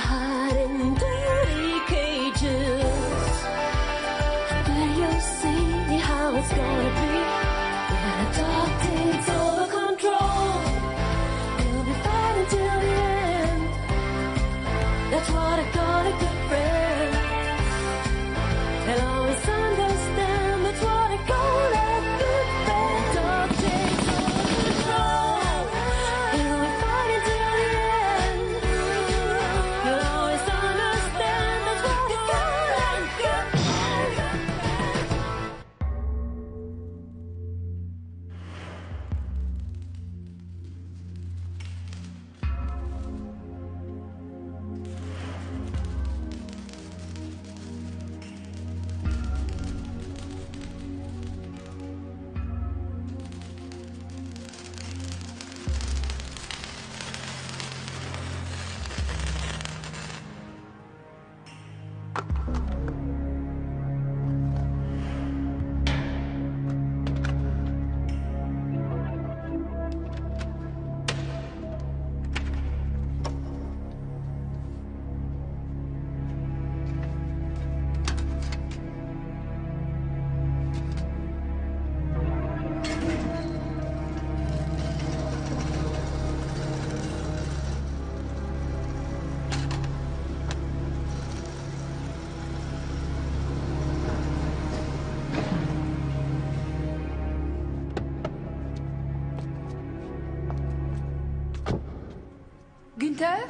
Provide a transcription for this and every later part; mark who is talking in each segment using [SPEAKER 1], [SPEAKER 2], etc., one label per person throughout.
[SPEAKER 1] hide in dirty cages. Then you'll see how it's gonna be when a dog takes over control. You'll be fighting till the end. That's what I call a good friend. They'll always understand. That's what I call a good friend. Dog takes over control. You'll be fighting till the end. You'll always understand. That's what I call a good friend.
[SPEAKER 2] Günther?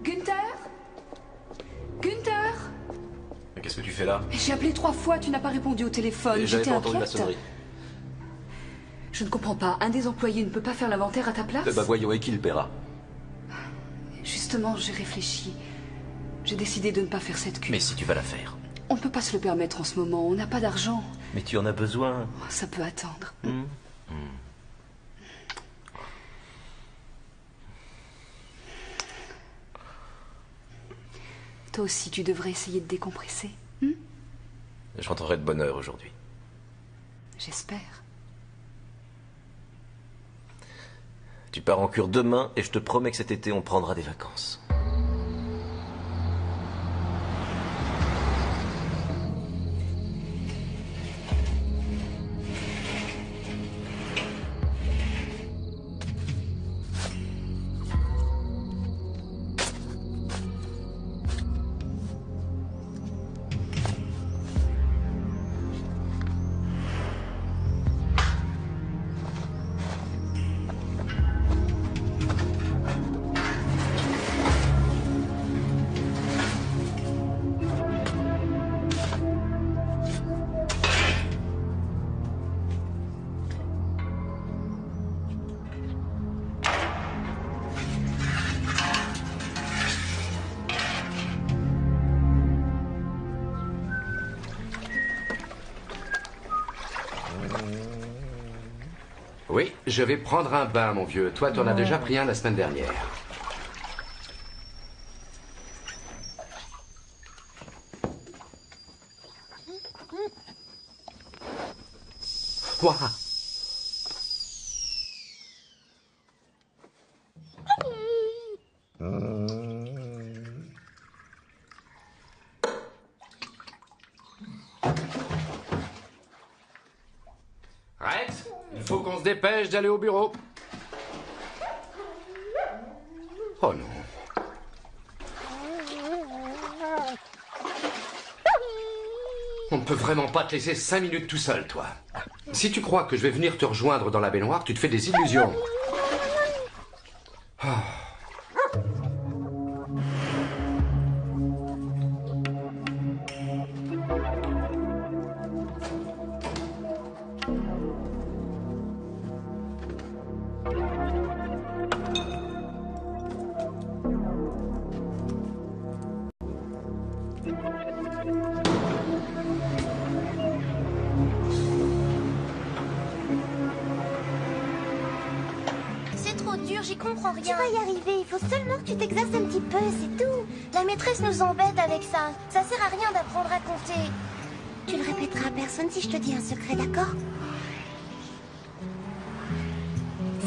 [SPEAKER 2] Günther? Günther?
[SPEAKER 3] Mais qu'est-ce que tu fais là?
[SPEAKER 2] J'ai appelé 3 fois, tu n'as pas répondu au téléphone.
[SPEAKER 3] J'avais
[SPEAKER 2] J'étais
[SPEAKER 3] pas entendu la
[SPEAKER 2] inquiète.
[SPEAKER 3] sonnerie.
[SPEAKER 2] Je ne comprends pas. Un des employés ne peut pas faire l'inventaire à ta place?
[SPEAKER 3] Bah voyons, et qui le paiera?
[SPEAKER 2] Justement, j'ai réfléchi. J'ai décidé de ne pas faire cette cure.
[SPEAKER 3] Mais si tu vas la faire.
[SPEAKER 2] On ne peut pas se le permettre en ce moment. On n'a pas d'argent.
[SPEAKER 3] Mais tu en as besoin.
[SPEAKER 2] Ça peut attendre. Toi aussi, tu devrais essayer de décompresser.
[SPEAKER 3] Je rentrerai de bonne heure aujourd'hui.
[SPEAKER 2] J'espère.
[SPEAKER 3] Tu pars en cure demain et je te promets que cet été on prendra des vacances.
[SPEAKER 4] Oui, je vais prendre un bain, mon vieux. Toi, tu en as déjà pris un la semaine dernière. Ouah. Rex, il faut qu'on se dépêche d'aller au bureau. Oh non. On ne peut vraiment pas te laisser 5 minutes tout seul, toi. Si tu crois que je vais venir te rejoindre dans la baignoire, tu te fais des illusions. Oh.
[SPEAKER 5] C'est trop dur, j'y comprends rien. Tu vas y arriver, il faut seulement que tu t'exerces un petit peu, c'est tout. La maîtresse nous embête avec ça. Ça sert à rien d'apprendre à compter. Tu le répéteras à personne si je te dis un secret, d'accord?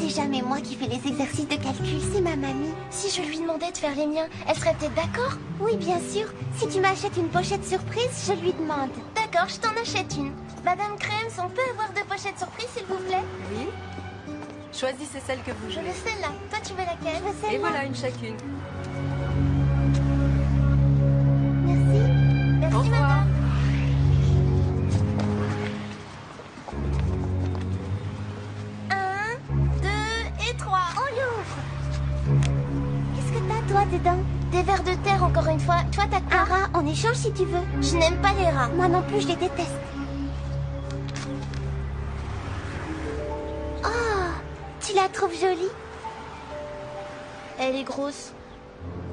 [SPEAKER 5] C'est jamais moi qui fais les exercices de calcul, c'est ma mamie. Si je lui demandais de faire les miens, elle serait peut-être d'accord? Oui, bien sûr. Si tu m'achètes une pochette surprise, je lui demande. D'accord, je t'en achète une. Madame Krems, on peut avoir 2 pochettes surprises, s'il vous plaît?
[SPEAKER 6] Oui. Choisissez celle que vous
[SPEAKER 5] Je
[SPEAKER 6] voulez.
[SPEAKER 5] veux celle-là. Toi, tu veux laquelle? Je veux celle-là.
[SPEAKER 6] Et voilà, une chacune.
[SPEAKER 5] Merci. Merci,
[SPEAKER 6] Au revoir.
[SPEAKER 5] madame. 1, 2 et 3. On l'ouvre. Qu'est-ce que t'as, toi, dedans? Des vers de terre, encore une fois. Toi, t'as quoi? Un rat, on échange si tu veux. Je n'aime pas les rats. Moi non plus, je les déteste. Oh, tu la trouves jolie? Elle est grosse.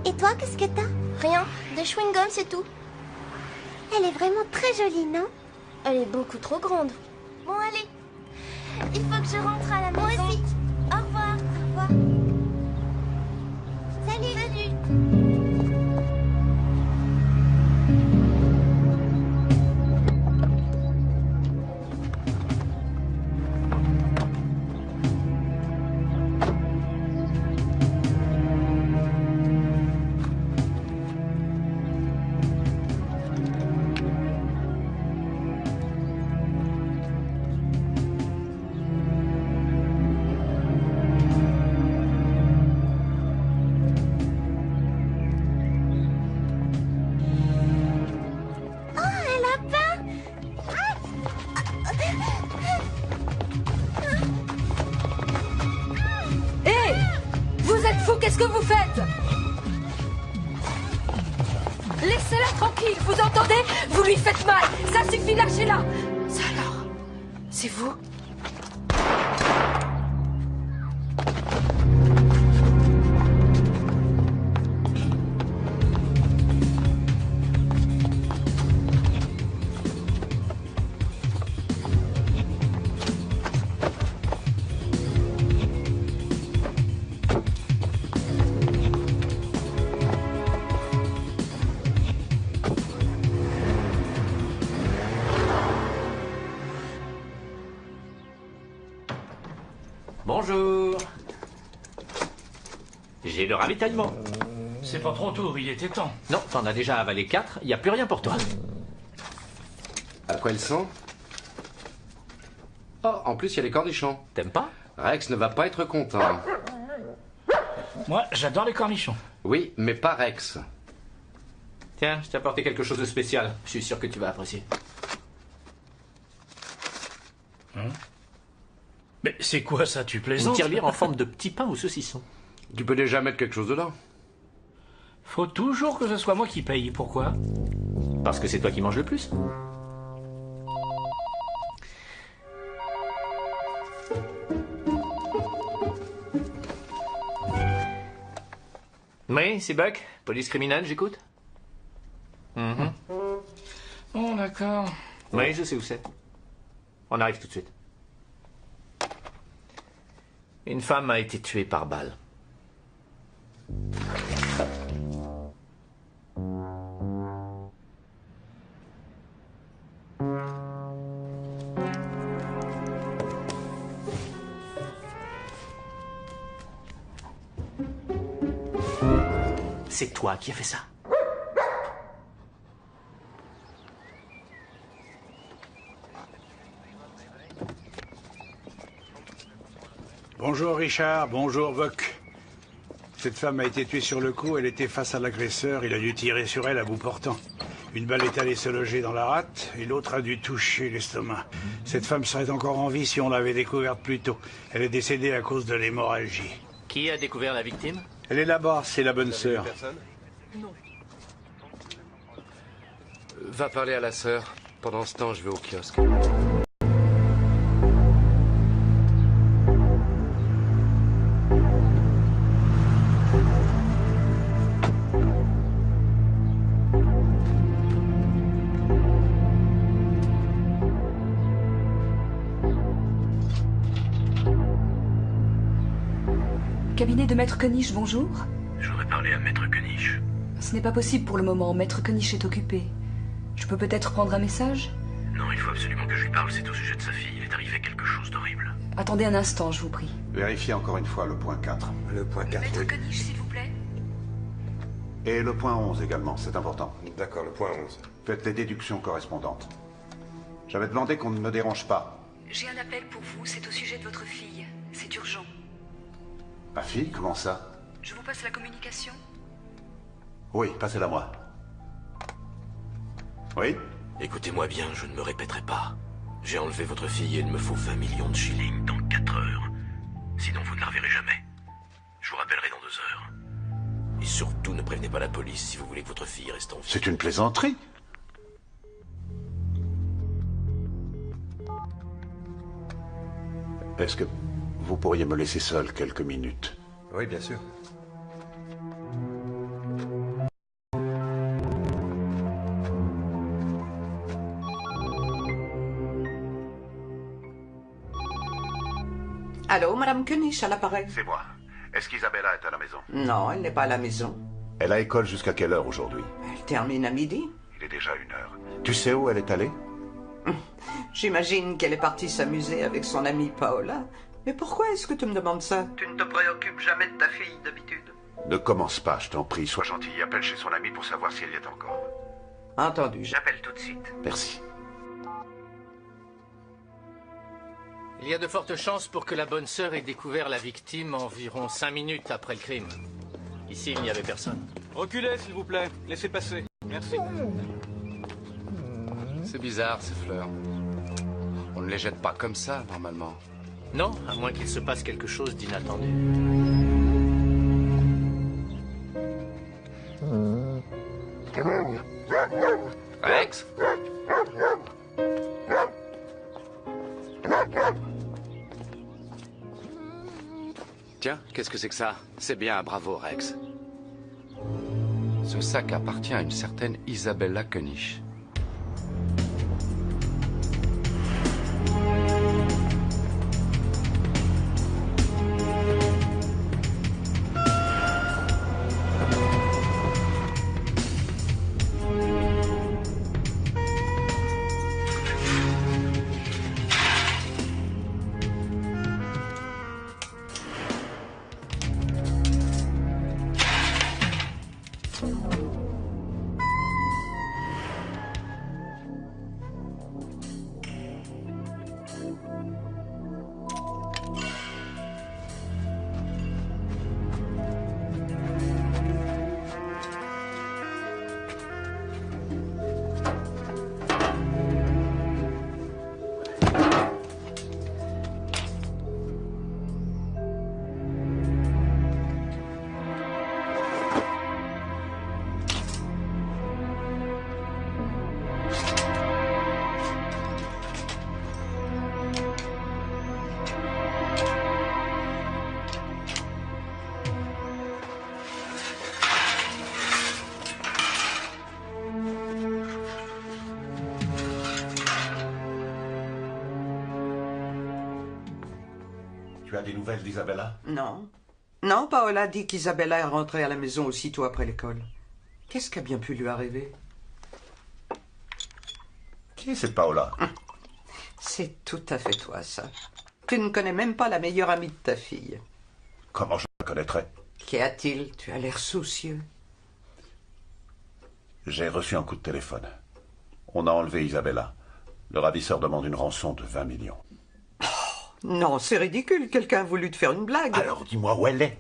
[SPEAKER 5] Et toi, qu'est-ce que t'as? Rien. Des chewing-gums, c'est tout. Elle est vraiment très jolie, non? Elle est beaucoup trop grande. Bon, allez. Il faut que je rentre à la maison. Moi aussi. Au revoir. Au revoir. Salut. Salut.
[SPEAKER 6] Hé! Vous êtes fous, qu'est-ce que vous faites? Laissez-la tranquille, vous entendez? Vous lui faites mal. Ça suffit, lâchez-la. Ça alors? C'est vous?
[SPEAKER 7] Bonjour. J'ai le ravitaillement.
[SPEAKER 8] C'est pas trop tôt, il était temps.
[SPEAKER 7] Non, t'en as déjà avalé 4, il n'y a plus rien pour toi.
[SPEAKER 4] À quoi elles sont? Oh, en plus, il y a les cornichons.
[SPEAKER 7] T'aimes pas?
[SPEAKER 4] Rex ne va pas être content.
[SPEAKER 8] Moi, j'adore les cornichons.
[SPEAKER 4] Oui, mais pas Rex.
[SPEAKER 7] Tiens, je t'ai apporté quelque chose de spécial. Je suis sûr que tu vas apprécier.
[SPEAKER 8] Mais c'est quoi ça, tu
[SPEAKER 7] Une
[SPEAKER 8] plaisantes?
[SPEAKER 7] tirelire en forme de petit pain ou saucisson.
[SPEAKER 4] Tu peux déjà mettre quelque chose dedans?
[SPEAKER 8] Faut toujours que ce soit moi qui paye. Pourquoi?
[SPEAKER 7] Parce que c'est toi qui manges le plus. Oui, c'est Buck. Police criminelle, j'écoute.
[SPEAKER 8] Bon, d'accord.
[SPEAKER 7] Oui, je sais où c'est. On arrive tout de suite. Une femme a été tuée par balle. C'est toi qui as fait ça.
[SPEAKER 9] Bonjour Richard, bonjour Buck. Cette femme a été tuée sur le coup, elle était face à l'agresseur, il a dû tirer sur elle à bout portant. Une balle est allée se loger dans la rate et l'autre a dû toucher l'estomac. Cette femme serait encore en vie si on l'avait découverte plus tôt. Elle est décédée à cause de l'hémorragie.
[SPEAKER 7] Qui a découvert la victime?
[SPEAKER 9] Elle est là-bas, c'est la bonne sœur.
[SPEAKER 4] Va parler à la sœur. Pendant ce temps, je vais au kiosque.
[SPEAKER 2] Cabinet de Maître Konish, bonjour.
[SPEAKER 8] Je voudrais parler à Maître Konish.
[SPEAKER 2] Ce n'est pas possible pour le moment, Maître Konish est occupé. Je peux peut-être prendre un message?
[SPEAKER 8] Non, il faut absolument que je lui parle, c'est au sujet de sa fille. Il est arrivé quelque chose d'horrible.
[SPEAKER 2] Attendez un instant, je vous prie.
[SPEAKER 10] Vérifiez encore une fois le point 4.
[SPEAKER 11] Le point 4,
[SPEAKER 6] Maître
[SPEAKER 11] oui.
[SPEAKER 6] Coniche, s'il vous plaît.
[SPEAKER 10] Et le point 11 également, c'est important.
[SPEAKER 11] D'accord, le point 11.
[SPEAKER 10] Faites les déductions correspondantes. J'avais demandé qu'on ne me dérange pas.
[SPEAKER 6] J'ai un appel pour vous, c'est au sujet de votre fille. C'est urgent.
[SPEAKER 10] Ma fille, comment ça?
[SPEAKER 6] Je vous passe la communication?
[SPEAKER 10] Oui, passez-la moi. Oui?
[SPEAKER 3] Écoutez-moi bien, je ne me répéterai pas. J'ai enlevé votre fille et il me faut 20 millions de shillings dans 4 heures. Sinon, vous ne la reverrez jamais. Je vous rappellerai dans 2 heures. Et surtout, ne prévenez pas la police si vous voulez que votre fille reste en vie.
[SPEAKER 10] C'est une plaisanterie. Est-ce que vous pourriez me laisser seul quelques minutes?
[SPEAKER 11] Oui, bien sûr.
[SPEAKER 12] Allô, Madame Coniche, à l'appareil?
[SPEAKER 10] C'est moi. Est-ce qu'Isabella est à la maison?
[SPEAKER 12] Non, elle n'est pas à la maison.
[SPEAKER 10] Elle a école jusqu'à quelle heure aujourd'hui?
[SPEAKER 12] Elle termine à midi.
[SPEAKER 10] Il est déjà 1 heure. Tu sais où elle est allée?
[SPEAKER 12] J'imagine qu'elle est partie s'amuser avec son amie Paola. Mais pourquoi est-ce que tu me demandes ça? Tu ne te préoccupes jamais de ta fille, d'habitude.
[SPEAKER 10] Ne commence pas, je t'en prie. Sois gentil. Appelle chez son amie pour savoir si elle y est encore.
[SPEAKER 12] Entendu, j'appelle tout de suite.
[SPEAKER 10] Merci.
[SPEAKER 7] Il y a de fortes chances pour que la bonne sœur ait découvert la victime environ 5 minutes après le crime. Ici, il n'y avait personne.
[SPEAKER 8] Reculez, s'il vous plaît. Laissez passer. Merci.
[SPEAKER 4] C'est bizarre, ces fleurs. On ne les jette pas comme ça, normalement.
[SPEAKER 7] Non, à moins qu'il se passe quelque chose d'inattendu.
[SPEAKER 4] Rex? Tiens, qu'est-ce que c'est que ça? C'est bien, bravo, Rex. Ce sac appartient à une certaine Isabella Coniche.
[SPEAKER 10] Tu as des nouvelles d'Isabella?
[SPEAKER 12] Non. Non, Paola dit qu'Isabella est rentrée à la maison aussitôt après l'école. Qu'est-ce qui a bien pu lui arriver?
[SPEAKER 10] Qui est cette Paola?
[SPEAKER 12] C'est tout à fait toi, ça. Tu ne connais même pas la meilleure amie de ta fille.
[SPEAKER 10] Comment je la connaîtrais?
[SPEAKER 12] Qu'y a-t-il? Tu as l'air soucieux.
[SPEAKER 10] J'ai reçu un coup de téléphone. On a enlevé Isabella. Le ravisseur demande une rançon de 20 millions.
[SPEAKER 12] Non, c'est ridicule. Quelqu'un a voulu te faire une blague.
[SPEAKER 10] Alors dis-moi où elle est.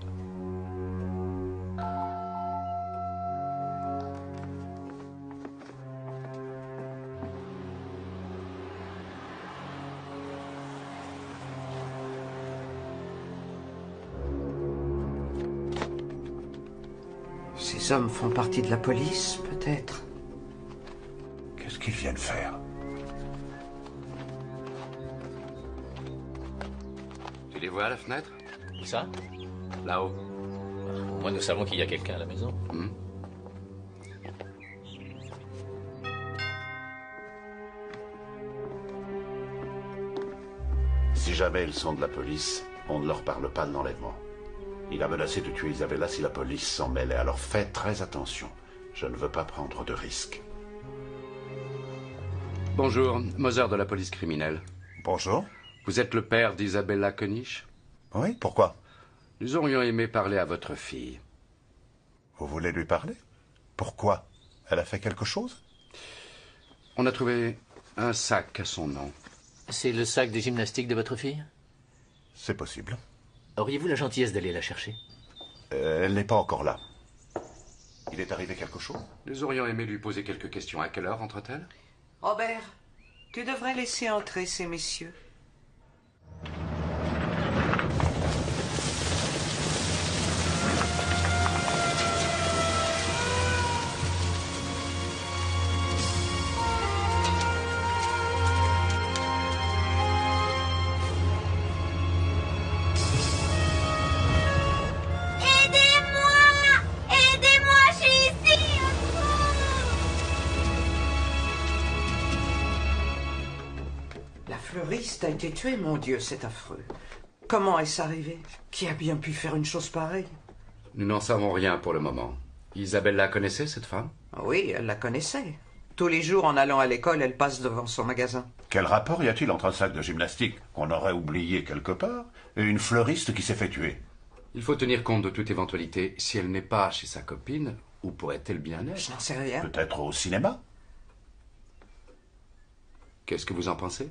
[SPEAKER 12] Ces hommes font partie de la police, peut-être.
[SPEAKER 10] Qu'est-ce qu'ils viennent faire?
[SPEAKER 4] Tu les vois à la fenêtre?
[SPEAKER 7] Où ça?
[SPEAKER 4] Là-haut.
[SPEAKER 7] Au moins, nous savons qu'il y a quelqu'un à la maison.
[SPEAKER 10] Si jamais ils sont de la police, on ne leur parle pas de l'enlèvement. Il a menacé de tuer Isabella si la police s'en mêlait, alors faites très attention. Je ne veux pas prendre de risques.
[SPEAKER 4] Bonjour, Moser de la police criminelle.
[SPEAKER 10] Bonjour.
[SPEAKER 4] Vous êtes le père d'Isabella Coniche?
[SPEAKER 10] Oui, pourquoi?
[SPEAKER 4] Nous aurions aimé parler à votre fille.
[SPEAKER 10] Vous voulez lui parler? Pourquoi? Elle a fait quelque chose?
[SPEAKER 4] On a trouvé un sac à son nom.
[SPEAKER 7] C'est le sac de gymnastique de votre fille?
[SPEAKER 10] C'est possible.
[SPEAKER 7] Auriez-vous la gentillesse d'aller la chercher?
[SPEAKER 10] Elle n'est pas encore là. Il est arrivé quelque chose?
[SPEAKER 4] Nous aurions aimé lui poser quelques questions. À quelle heure entre-t-elle?
[SPEAKER 12] Robert, tu devrais laisser entrer ces messieurs. A été tué, mon Dieu, c'est affreux. Comment est-ce arrivé? Qui a bien pu faire une chose pareille?
[SPEAKER 4] Nous n'en savons rien pour le moment. Isabelle la connaissait, cette femme?
[SPEAKER 12] Oui, elle la connaissait. Tous les jours, en allant à l'école, elle passe devant son magasin.
[SPEAKER 10] Quel rapport y a-t-il entre un sac de gymnastique qu'on aurait oublié quelque part et une fleuriste qui s'est fait tuer?
[SPEAKER 4] Il faut tenir compte de toute éventualité. Si elle n'est pas chez sa copine, où pourrait-elle bien être?
[SPEAKER 12] Je n'en sais rien.
[SPEAKER 10] Peut-être au cinéma?
[SPEAKER 4] Qu'est-ce que vous en pensez?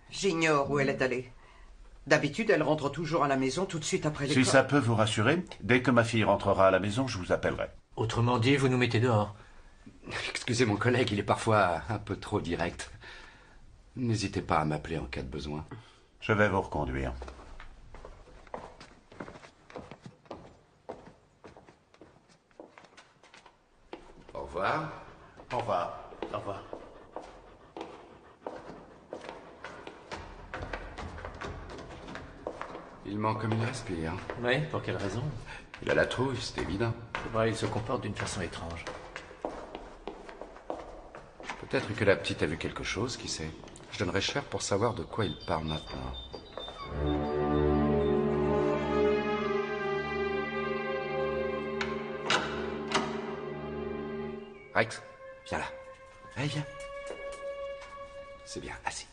[SPEAKER 12] J'ignore où elle est allée. D'habitude, elle rentre toujours à la maison tout de suite après l'école.
[SPEAKER 10] Si ça peut vous rassurer, dès que ma fille rentrera à la maison, je vous appellerai.
[SPEAKER 7] Autrement dit, vous nous mettez dehors.
[SPEAKER 4] Excusez mon collègue, il est parfois un peu trop direct. N'hésitez pas à m'appeler en cas de besoin.
[SPEAKER 10] Je vais vous reconduire.
[SPEAKER 4] Au revoir.
[SPEAKER 10] Au revoir. Au revoir.
[SPEAKER 4] Il manque comme il respire.
[SPEAKER 7] Oui, pour quelle raison?
[SPEAKER 4] Il a la trouille, c'est évident.
[SPEAKER 7] C'est vrai, il se comporte d'une façon étrange.
[SPEAKER 4] Peut-être que la petite a vu quelque chose, qui sait. Je donnerais cher pour savoir de quoi il parle maintenant. Rex, viens là. Allez, viens. C'est bien, assis.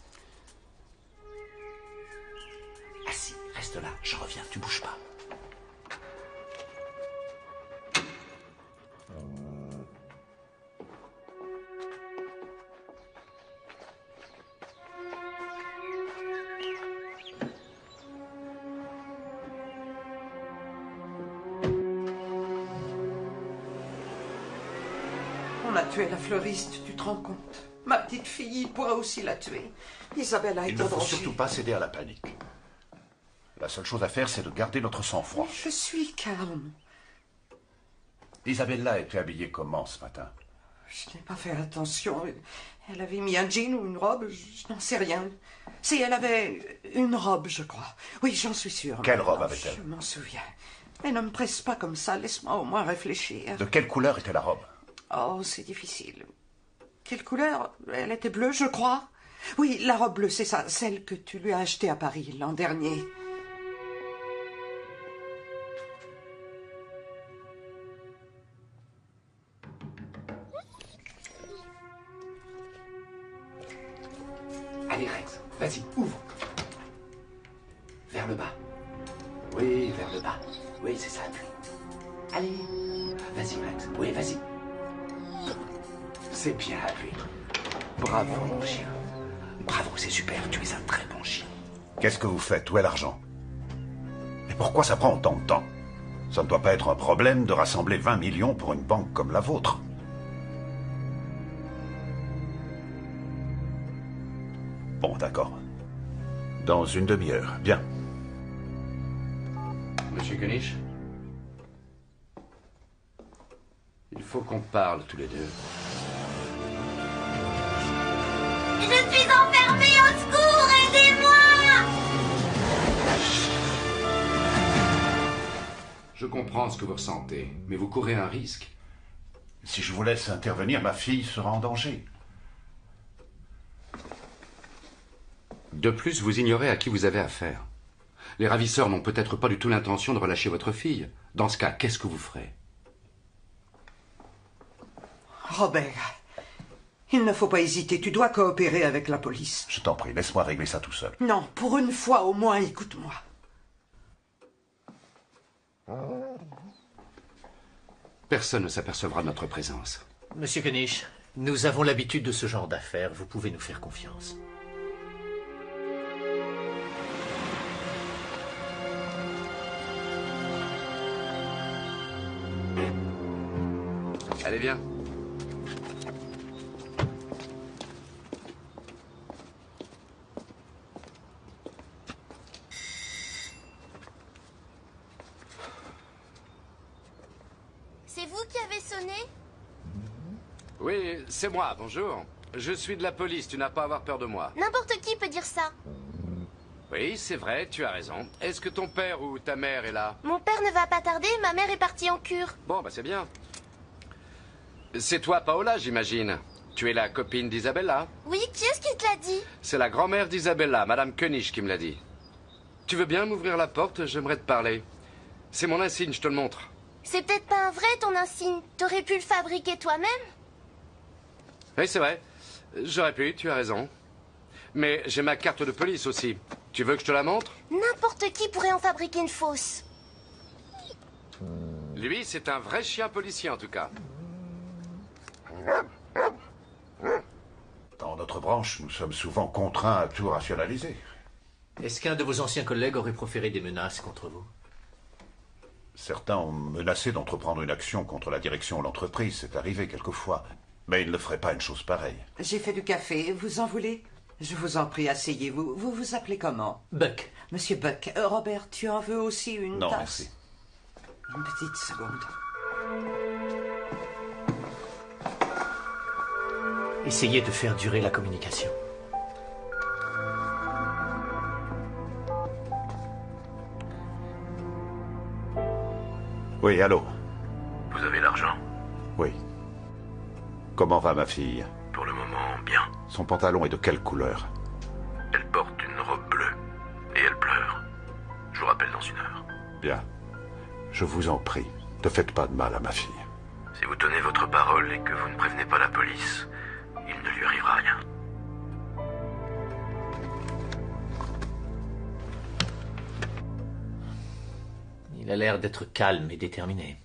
[SPEAKER 4] Assis, reste là, je reviens, tu bouges pas.
[SPEAKER 12] On a tué la fleuriste, tu te rends compte? Ma petite fille pourrait aussi la tuer. Isabelle a
[SPEAKER 10] Il
[SPEAKER 12] été
[SPEAKER 10] ne faut
[SPEAKER 12] danger.
[SPEAKER 10] surtout pas céder à la panique. La seule chose à faire, c'est de garder notre sang-froid.
[SPEAKER 12] Je suis calme.
[SPEAKER 10] Isabella était habillée comment ce matin?
[SPEAKER 12] Je n'ai pas fait attention. Elle avait mis un jean ou une robe, je n'en sais rien. Si, elle avait une robe, je crois. Oui, j'en suis sûre.
[SPEAKER 10] Quelle robe avait-elle?
[SPEAKER 12] Je m'en souviens. Mais ne me presse pas comme ça, laisse-moi au moins réfléchir.
[SPEAKER 10] De quelle couleur était la robe?
[SPEAKER 12] Oh, c'est difficile. Quelle couleur? Elle était bleue, je crois. Oui, la robe bleue, c'est ça, celle que tu lui as achetée à Paris l'an dernier.
[SPEAKER 4] Allez, Rex, vas-y, ouvre. Vers le bas. Oui, vers le bas. Oui, c'est ça, appuie. Allez, vas-y, Rex. Oui, vas-y. C'est bien, appuie. Bravo, mon chien. Bravo, c'est super, tu es un très bon chien.
[SPEAKER 10] Qu'est-ce que vous faites? Où est l'argent? Et pourquoi ça prend autant de temps? Ça ne doit pas être un problème de rassembler 20 millions pour une banque comme la vôtre. Bon, d'accord. Dans une demi-heure, bien.
[SPEAKER 4] Monsieur Könich, il faut qu'on parle tous les deux.
[SPEAKER 5] Je suis enfermée, au secours, aidez-moi!
[SPEAKER 4] Je comprends ce que vous ressentez, mais vous courez un risque.
[SPEAKER 10] Si je vous laisse intervenir, ma fille sera en danger.
[SPEAKER 4] De plus, vous ignorez à qui vous avez affaire. Les ravisseurs n'ont peut-être pas du tout l'intention de relâcher votre fille. Dans ce cas, qu'est-ce que vous ferez?
[SPEAKER 12] Robert, il ne faut pas hésiter. Tu dois coopérer avec la police.
[SPEAKER 10] Je t'en prie, laisse-moi régler ça tout seul.
[SPEAKER 12] Non, pour une fois au moins, écoute-moi.
[SPEAKER 4] Personne ne s'apercevra de notre présence.
[SPEAKER 7] Monsieur Koenig, nous avons l'habitude de ce genre d'affaires. Vous pouvez nous faire confiance.
[SPEAKER 4] Allez, viens.
[SPEAKER 5] C'est vous qui avez sonné?
[SPEAKER 4] Oui, c'est moi, bonjour. Je suis de la police, tu n'as pas à avoir peur de moi.
[SPEAKER 5] N'importe qui peut dire ça.
[SPEAKER 4] Oui, c'est vrai, tu as raison. Est-ce que ton père ou ta mère est là?
[SPEAKER 5] Mon père ne va pas tarder, ma mère est partie en cure.
[SPEAKER 4] Bon, bah c'est bien. C'est toi, Paola, j'imagine. Tu es la copine d'Isabella?
[SPEAKER 5] Oui, qui est-ce qui te l'a dit?
[SPEAKER 4] C'est la grand-mère d'Isabella, Madame Koenig, qui me l'a dit. Tu veux bien m'ouvrir la porte? J'aimerais te parler. C'est mon insigne, je te le montre.
[SPEAKER 5] C'est peut-être pas un vrai, ton insigne. T'aurais pu le fabriquer toi-même?
[SPEAKER 4] Oui, c'est vrai. J'aurais pu, tu as raison. Mais j'ai ma carte de police aussi. Tu veux que je te la montre?
[SPEAKER 5] N'importe qui pourrait en fabriquer une fausse.
[SPEAKER 4] Lui, c'est un vrai chien policier, en tout cas.
[SPEAKER 10] Dans notre branche, nous sommes souvent contraints à tout rationaliser.
[SPEAKER 7] Est-ce qu'un de vos anciens collègues aurait proféré des menaces contre vous?
[SPEAKER 10] Certains ont menacé d'entreprendre une action contre la direction ou l'entreprise. C'est arrivé quelquefois. Mais ils ne feraient pas une chose pareille.
[SPEAKER 12] J'ai fait du café. Vous en voulez? Je vous en prie, asseyez-vous. Vous vous appelez comment?
[SPEAKER 7] Buck.
[SPEAKER 12] Monsieur Buck. Robert, tu en veux aussi une
[SPEAKER 10] Non,
[SPEAKER 12] tasse?
[SPEAKER 10] merci.
[SPEAKER 12] Une petite seconde.
[SPEAKER 7] Essayez de faire durer la communication.
[SPEAKER 10] Oui, allô?
[SPEAKER 3] Vous avez l'argent?
[SPEAKER 10] Oui. Comment va ma fille?
[SPEAKER 3] Pour le moment, bien.
[SPEAKER 10] Son pantalon est de quelle couleur?
[SPEAKER 3] Elle porte une robe bleue. Et elle pleure. Je vous rappelle dans 1 heure.
[SPEAKER 10] Bien. Je vous en prie, ne faites pas de mal à ma fille.
[SPEAKER 3] Si vous tenez votre parole et que vous ne prévenez pas la police, il ne lui arrivera rien.
[SPEAKER 7] Il a l'air d'être calme et déterminé.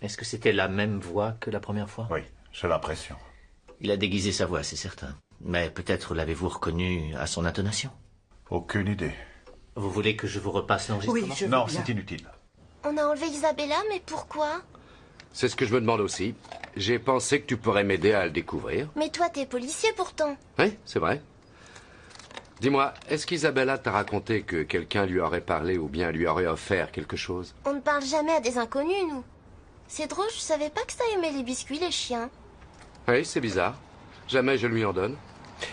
[SPEAKER 7] Est-ce que c'était la même voix que la première fois?
[SPEAKER 10] Oui, j'ai l'impression.
[SPEAKER 7] Il a déguisé sa voix, c'est certain. Mais peut-être l'avez-vous reconnu à son intonation?
[SPEAKER 10] Aucune idée.
[SPEAKER 7] Vous voulez que je vous repasse l'enregistrement?
[SPEAKER 12] Oui, je veux
[SPEAKER 10] Non,
[SPEAKER 12] bien.
[SPEAKER 10] c'est inutile.
[SPEAKER 5] On a enlevé Isabella, mais pourquoi?
[SPEAKER 4] C'est ce que je me demande aussi. J'ai pensé que tu pourrais m'aider à le découvrir.
[SPEAKER 5] Mais toi, t'es policier pourtant.
[SPEAKER 4] Oui, c'est vrai. Dis-moi, est-ce qu'Isabella t'a raconté que quelqu'un lui aurait parlé ou bien lui aurait offert quelque chose?
[SPEAKER 5] On ne parle jamais à des inconnus, nous. C'est drôle, je savais pas que ça aimait les biscuits, les chiens.
[SPEAKER 4] Oui, c'est bizarre. Jamais je lui en donne.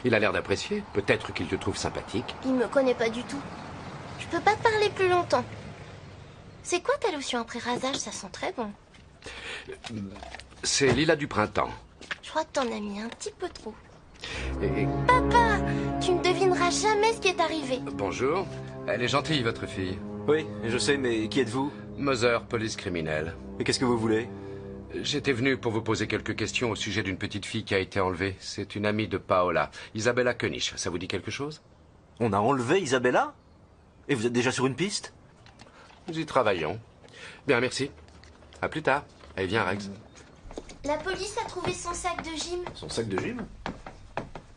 [SPEAKER 4] Il a l'air d'apprécier. Peut-être qu'il te trouve sympathique.
[SPEAKER 5] Il me connaît pas du tout. Je peux pas te parler plus longtemps. C'est quoi ta lotion après rasage? Ça sent très bon.
[SPEAKER 4] C'est Lila du printemps.
[SPEAKER 5] Je crois que t'en as mis un petit peu trop.
[SPEAKER 4] Et...
[SPEAKER 5] Papa, tu ne devineras jamais ce qui est arrivé.
[SPEAKER 4] Bonjour. Elle est gentille, votre fille.
[SPEAKER 13] Oui, je sais, mais qui êtes-vous?
[SPEAKER 4] Moser, police criminelle.
[SPEAKER 13] Et qu'est-ce que vous voulez?
[SPEAKER 4] J'étais venu pour vous poser quelques questions au sujet d'une petite fille qui a été enlevée. C'est une amie de Paola, Isabella Koenig. Ça vous dit quelque chose?
[SPEAKER 13] On a enlevé Isabella? Et vous êtes déjà sur une piste?
[SPEAKER 4] Nous y travaillons. Bien, merci. À plus tard. Allez, viens, Rex.
[SPEAKER 5] La police a trouvé son sac de gym.
[SPEAKER 13] Son sac de gym?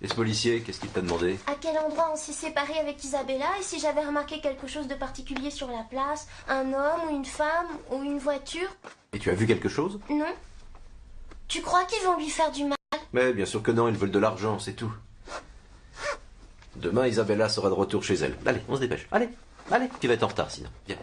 [SPEAKER 13] Et ce policier, qu'est-ce qu'il t'a demandé?
[SPEAKER 5] À quel endroit on s'est séparés avec Isabella et si j'avais remarqué quelque chose de particulier sur la place, un homme ou une femme ou une voiture.
[SPEAKER 13] Et tu as vu quelque chose?
[SPEAKER 5] Non. Tu crois qu'ils vont lui faire du mal?
[SPEAKER 13] Mais bien sûr que non, ils veulent de l'argent, c'est tout. Demain, Isabella sera de retour chez elle. Allez, on se dépêche. Allez, allez, tu vas être en retard sinon. Viens.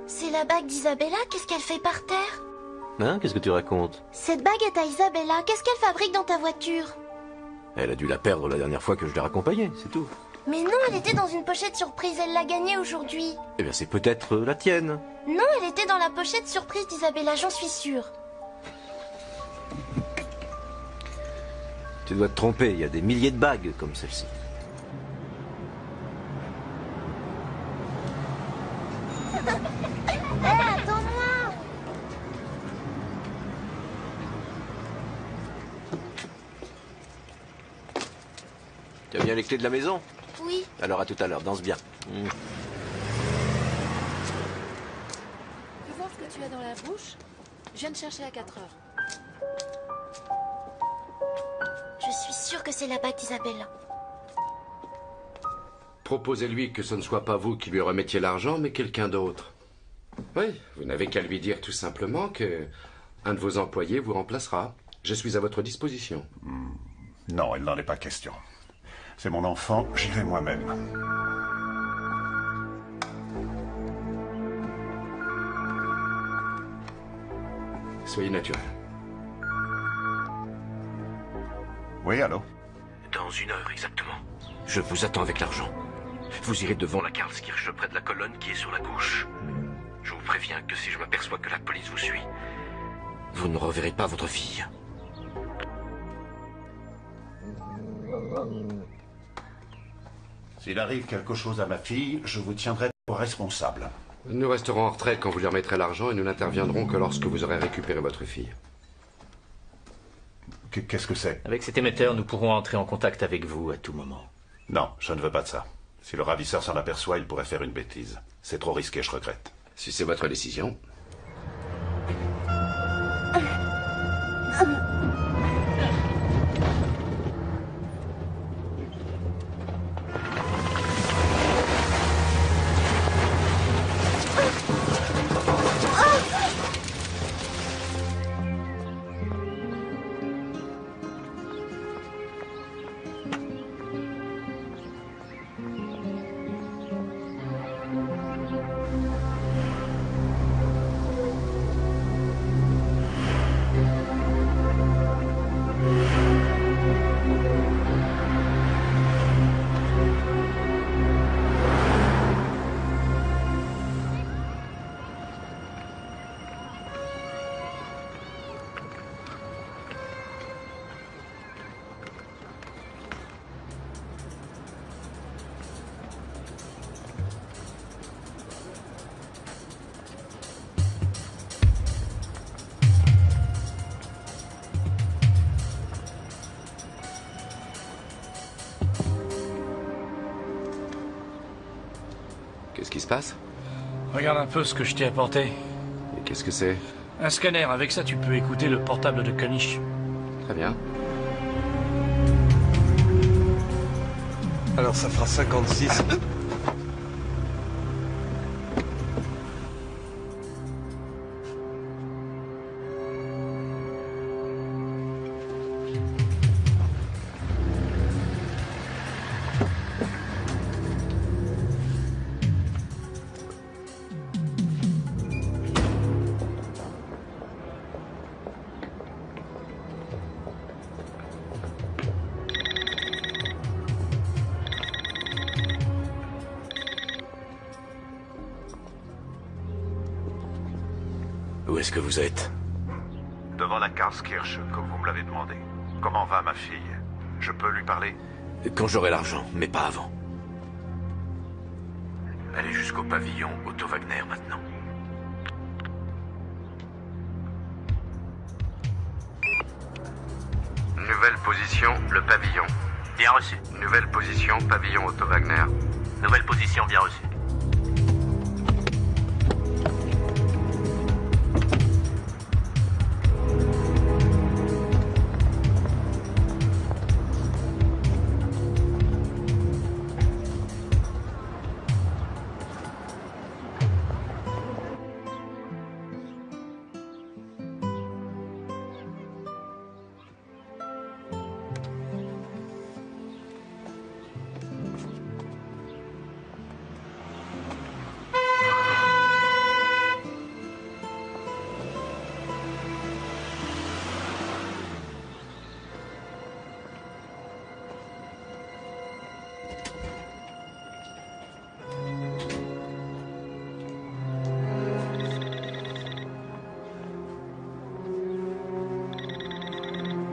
[SPEAKER 5] C'est la bague d'Isabella, qu'est-ce qu'elle fait par terre?
[SPEAKER 13] Hein, qu'est-ce que tu racontes?
[SPEAKER 5] Cette bague est à Isabella, qu'est-ce qu'elle fabrique dans ta voiture?
[SPEAKER 13] Elle a dû la perdre la dernière fois que je l'ai raccompagnée, c'est tout.
[SPEAKER 5] Mais non, elle était dans une pochette surprise, elle l'a gagnée aujourd'hui.
[SPEAKER 13] Eh bien, c'est peut-être la tienne.
[SPEAKER 5] Non, elle était dans la pochette surprise d'Isabella, j'en suis sûre.
[SPEAKER 13] Tu dois te tromper, il y a des milliers de bagues comme celle-ci.
[SPEAKER 5] Attends-moi.
[SPEAKER 13] Tu as bien les clés de la maison?
[SPEAKER 5] Oui.
[SPEAKER 13] Alors à tout à l'heure, danse bien.
[SPEAKER 6] Tu veux voir ce que tu as dans la bouche? Je viens de chercher à 4 heures.
[SPEAKER 5] Je suis sûre que c'est la bague d'Isabelle.
[SPEAKER 4] Proposez-lui que ce ne soit pas vous qui lui remettiez l'argent, mais quelqu'un d'autre. Oui, vous n'avez qu'à lui dire tout simplement que un de vos employés vous remplacera. Je suis à votre disposition.
[SPEAKER 10] Non, il n'en est pas question. C'est mon enfant, j'irai moi-même.
[SPEAKER 4] Soyez naturel.
[SPEAKER 10] Oui, allô?
[SPEAKER 3] Dans 1 heure exactement. Je vous attends avec l'argent. Vous irez devant la Karlskirche près de la colonne qui est sur la gauche. Je vous préviens que si je m'aperçois que la police vous suit, vous ne reverrez pas votre fille.
[SPEAKER 10] S'il arrive quelque chose à ma fille, je vous tiendrai pour responsable.
[SPEAKER 4] Nous resterons en retrait quand vous lui remettrez l'argent et nous n'interviendrons que lorsque vous aurez récupéré votre fille.
[SPEAKER 10] Qu'est-ce que c'est?
[SPEAKER 7] Avec cet émetteur, nous pourrons entrer en contact avec vous à tout moment.
[SPEAKER 10] Non, je ne veux pas de ça. Si le ravisseur s'en aperçoit, il pourrait faire une bêtise. C'est trop risqué, je regrette.
[SPEAKER 4] Si c'est votre décision. Qu'est-ce qui se passe?
[SPEAKER 8] Regarde un peu ce que je t'ai apporté.
[SPEAKER 4] Et qu'est-ce que c'est?
[SPEAKER 8] Un scanner. Avec ça, tu peux écouter le portable de Kanish.
[SPEAKER 4] Très bien.
[SPEAKER 11] Alors ça fera 56.
[SPEAKER 3] Où est-ce que vous êtes?
[SPEAKER 10] Devant la Karlskirche, comme vous me l'avez demandé. Comment va ma fille? Je peux lui parler?
[SPEAKER 3] Quand j'aurai l'argent, mais pas avant. Allez jusqu'au pavillon Otto Wagner maintenant.
[SPEAKER 4] Nouvelle position, le pavillon.
[SPEAKER 3] Bien reçu.
[SPEAKER 4] Nouvelle position, pavillon Otto Wagner.
[SPEAKER 3] Nouvelle position, bien reçue.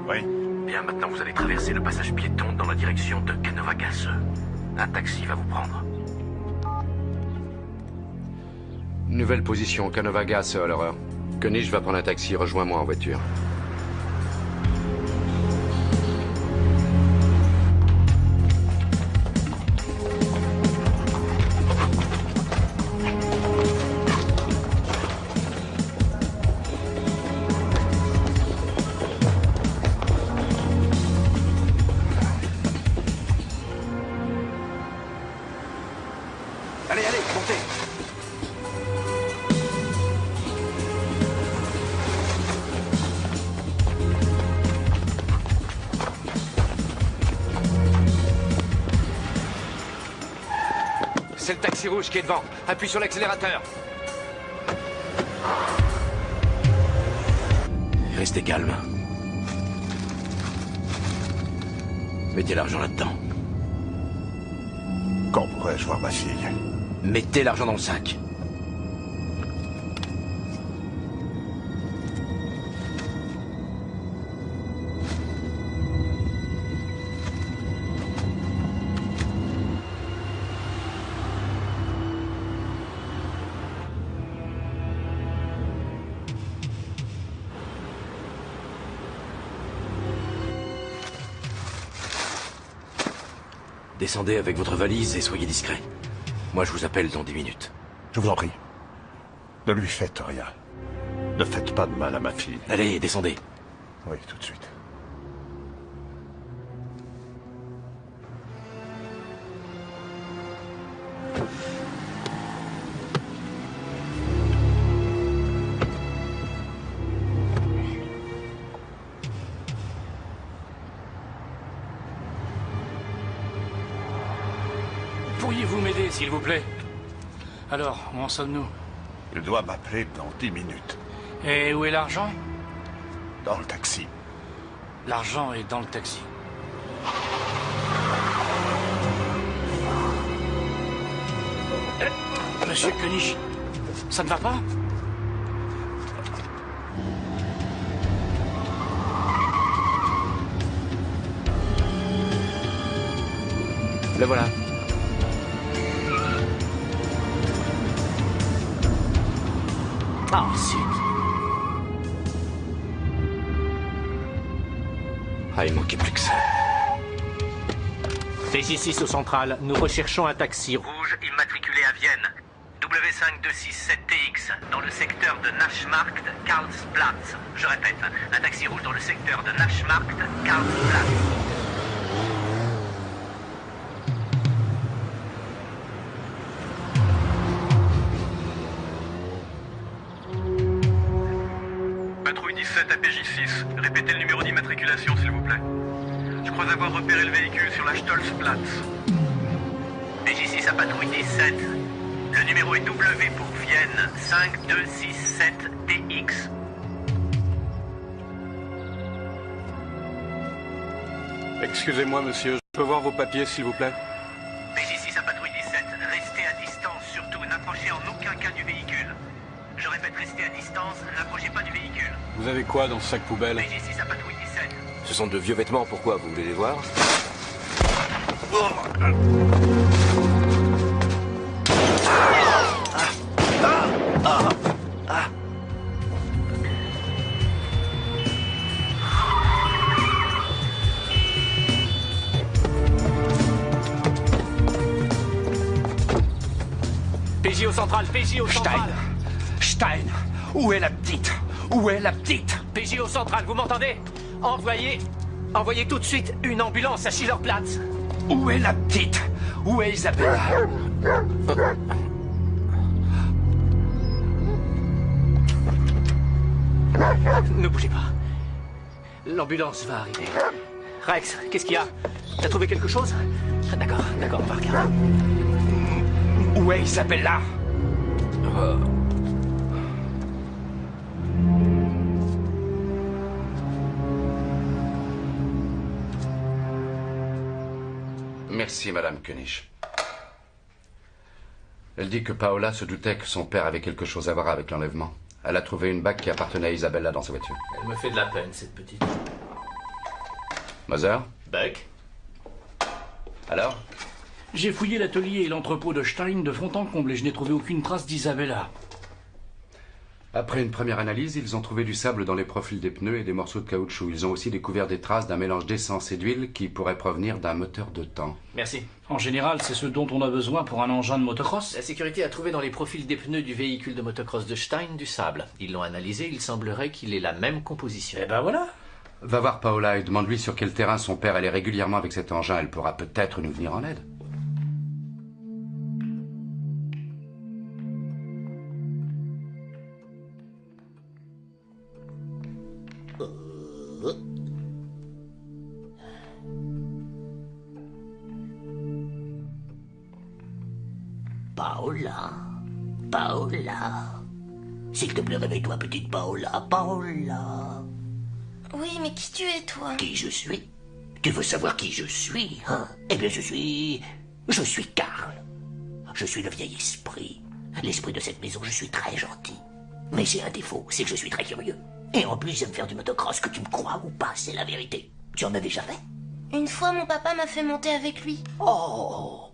[SPEAKER 10] Oui.
[SPEAKER 3] Bien, maintenant vous allez traverser le passage piéton dans la direction de Canovagasse. Un taxi va vous prendre.
[SPEAKER 4] Nouvelle position, Canova Gas, Hollerer. Koenig va prendre un taxi, rejoins-moi en voiture.
[SPEAKER 14] Allez, allez, montez.
[SPEAKER 4] C'est le taxi rouge qui est devant. Appuie sur l'accélérateur.
[SPEAKER 3] Restez calme. Mettez l'argent là-dedans.
[SPEAKER 10] Quand pourrais-je voir ma fille?
[SPEAKER 3] Mettez l'argent dans le sac. Descendez avec votre valise et soyez discret. Moi, je vous appelle dans 10 minutes.
[SPEAKER 10] Je vous en prie. Ne lui faites rien. Ne faites pas de mal à ma fille.
[SPEAKER 3] Allez, descendez.
[SPEAKER 10] Oui, tout de suite.
[SPEAKER 8] Pourriez-vous m'aider, s'il vous plaît? Alors, où en sommes-nous?
[SPEAKER 10] Il doit m'appeler dans 10 minutes.
[SPEAKER 8] Et où est l'argent?
[SPEAKER 10] Dans le taxi.
[SPEAKER 8] L'argent est dans le taxi. Monsieur Koenig, ça ne va pas?
[SPEAKER 4] Le voilà.
[SPEAKER 3] Ah, zut. Ah, il manquait plus que ça.
[SPEAKER 7] PJ6 au central, nous recherchons un taxi rouge immatriculé à Vienne. W5267TX, dans le secteur de Naschmarkt, Karlsplatz. Je répète, un taxi rouge dans le secteur de Naschmarkt, Karlsplatz.
[SPEAKER 15] Patrouille 17 à PJ6. Répétez le numéro d'immatriculation, s'il vous plaît. Je crois avoir repéré le véhicule sur la Stolzplatz.
[SPEAKER 7] PJ6 à patrouille 17. Le numéro est W pour Vienne, 5267TX.
[SPEAKER 11] Excusez-moi, monsieur, je peux voir vos papiers, s'il vous plaît?
[SPEAKER 7] PJ6 à patrouille 17. Restez à distance, surtout n'approchez en aucun cas du véhicule. Je répète, restez à distance, n'approchez pas du véhicule.
[SPEAKER 11] Vous avez quoi dans ce sac poubelle?
[SPEAKER 7] PJ6 à patrouille 17.
[SPEAKER 3] Ce sont de vieux vêtements, pourquoi? Vous voulez les voir?
[SPEAKER 7] PJ au central, PJ au central.
[SPEAKER 14] Stein, où est la petite? Où est la petite?
[SPEAKER 7] PJ au central, vous m'entendez? Envoyez tout de suite une ambulance à Schillerplatz.
[SPEAKER 14] Où est la petite? Où est Isabella?
[SPEAKER 7] Ne bougez pas. L'ambulance va arriver. Rex, qu'est-ce qu'il y a? T'as trouvé quelque chose? D'accord, on va regarder.
[SPEAKER 14] Où est Isabella?
[SPEAKER 4] Merci, Madame Koenig. Elle dit que Paola se doutait que son père avait quelque chose à voir avec l'enlèvement. Elle a trouvé une bague qui appartenait à Isabella dans sa voiture.
[SPEAKER 7] Elle me fait de la peine, cette petite.
[SPEAKER 4] Moser?
[SPEAKER 7] Buck?
[SPEAKER 4] Alors?
[SPEAKER 8] J'ai fouillé l'atelier et l'entrepôt de Stein de fond en comble et je n'ai trouvé aucune trace d'Isabella.
[SPEAKER 4] Après une première analyse, ils ont trouvé du sable dans les profils des pneus et des morceaux de caoutchouc. Ils ont aussi découvert des traces d'un mélange d'essence et d'huile qui pourrait provenir d'un moteur de temps.
[SPEAKER 7] Merci.
[SPEAKER 8] En général, c'est ce dont on a besoin pour un engin de motocross.
[SPEAKER 7] La sécurité a trouvé dans les profils des pneus du véhicule de motocross de Stein du sable. Ils l'ont analysé, il semblerait qu'il ait la même composition.
[SPEAKER 8] Eh ben voilà.
[SPEAKER 4] Va voir Paola et demande-lui sur quel terrain son père allait régulièrement avec cet engin. Elle pourra peut-être nous venir en aide.
[SPEAKER 16] Paola. S'il te plaît, réveille-toi, petite Paola. Paola.
[SPEAKER 5] Oui, mais qui tu es, toi?
[SPEAKER 16] Qui je suis? Tu veux savoir qui je suis, hein? Eh bien, je suis Karl. Je suis le vieil esprit. L'esprit de cette maison, je suis très gentil. Mais j'ai un défaut, c'est que je suis très curieux. Et en plus, j'aime faire du motocross, que tu me crois ou pas, c'est la vérité. Tu en as déjà fait?
[SPEAKER 5] Une fois, mon papa m'a fait monter avec lui.
[SPEAKER 16] Oh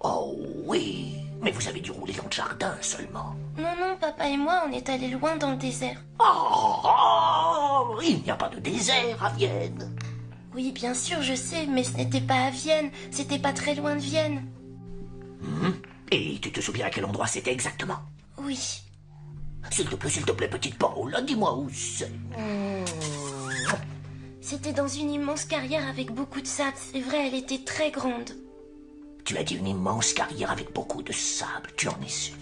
[SPEAKER 16] oui. Mais vous avez dû rouler dans le jardin seulement.
[SPEAKER 5] Non, papa et moi, on est allés loin dans le désert.
[SPEAKER 16] Il n'y a pas de désert à Vienne.
[SPEAKER 5] Oui, bien sûr, je sais, mais ce n'était pas à Vienne. C'était pas très loin de Vienne.
[SPEAKER 16] Et tu te souviens à quel endroit c'était exactement?
[SPEAKER 5] Oui.
[SPEAKER 16] S'il te plaît, petite Paola, dis-moi où c'est.
[SPEAKER 5] C'était dans une immense carrière avec beaucoup de sable. C'est vrai, elle était très grande.
[SPEAKER 16] Tu as dit une immense carrière avec beaucoup de sable, tu en es sûr?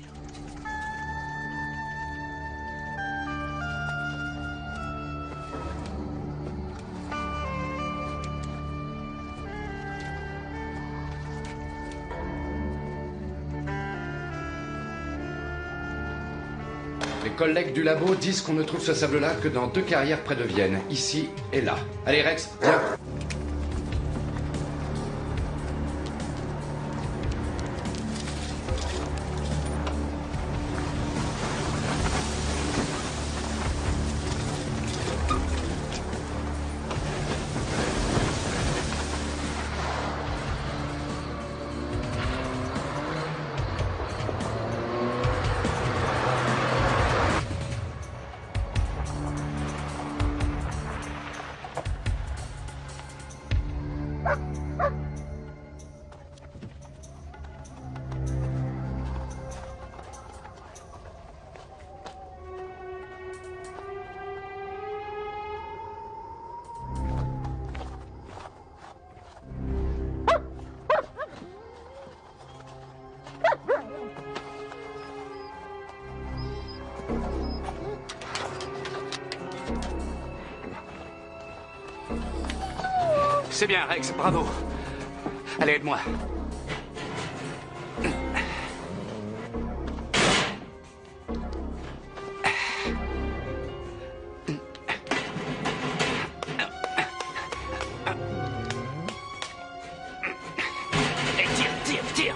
[SPEAKER 4] Les collègues du labo disent qu'on ne trouve ce sable-là que dans 2 carrières près de Vienne, ici et là. Allez Rex, viens.
[SPEAKER 14] C'est bien, Rex, bravo. Allez, aide-moi.
[SPEAKER 16] Tire.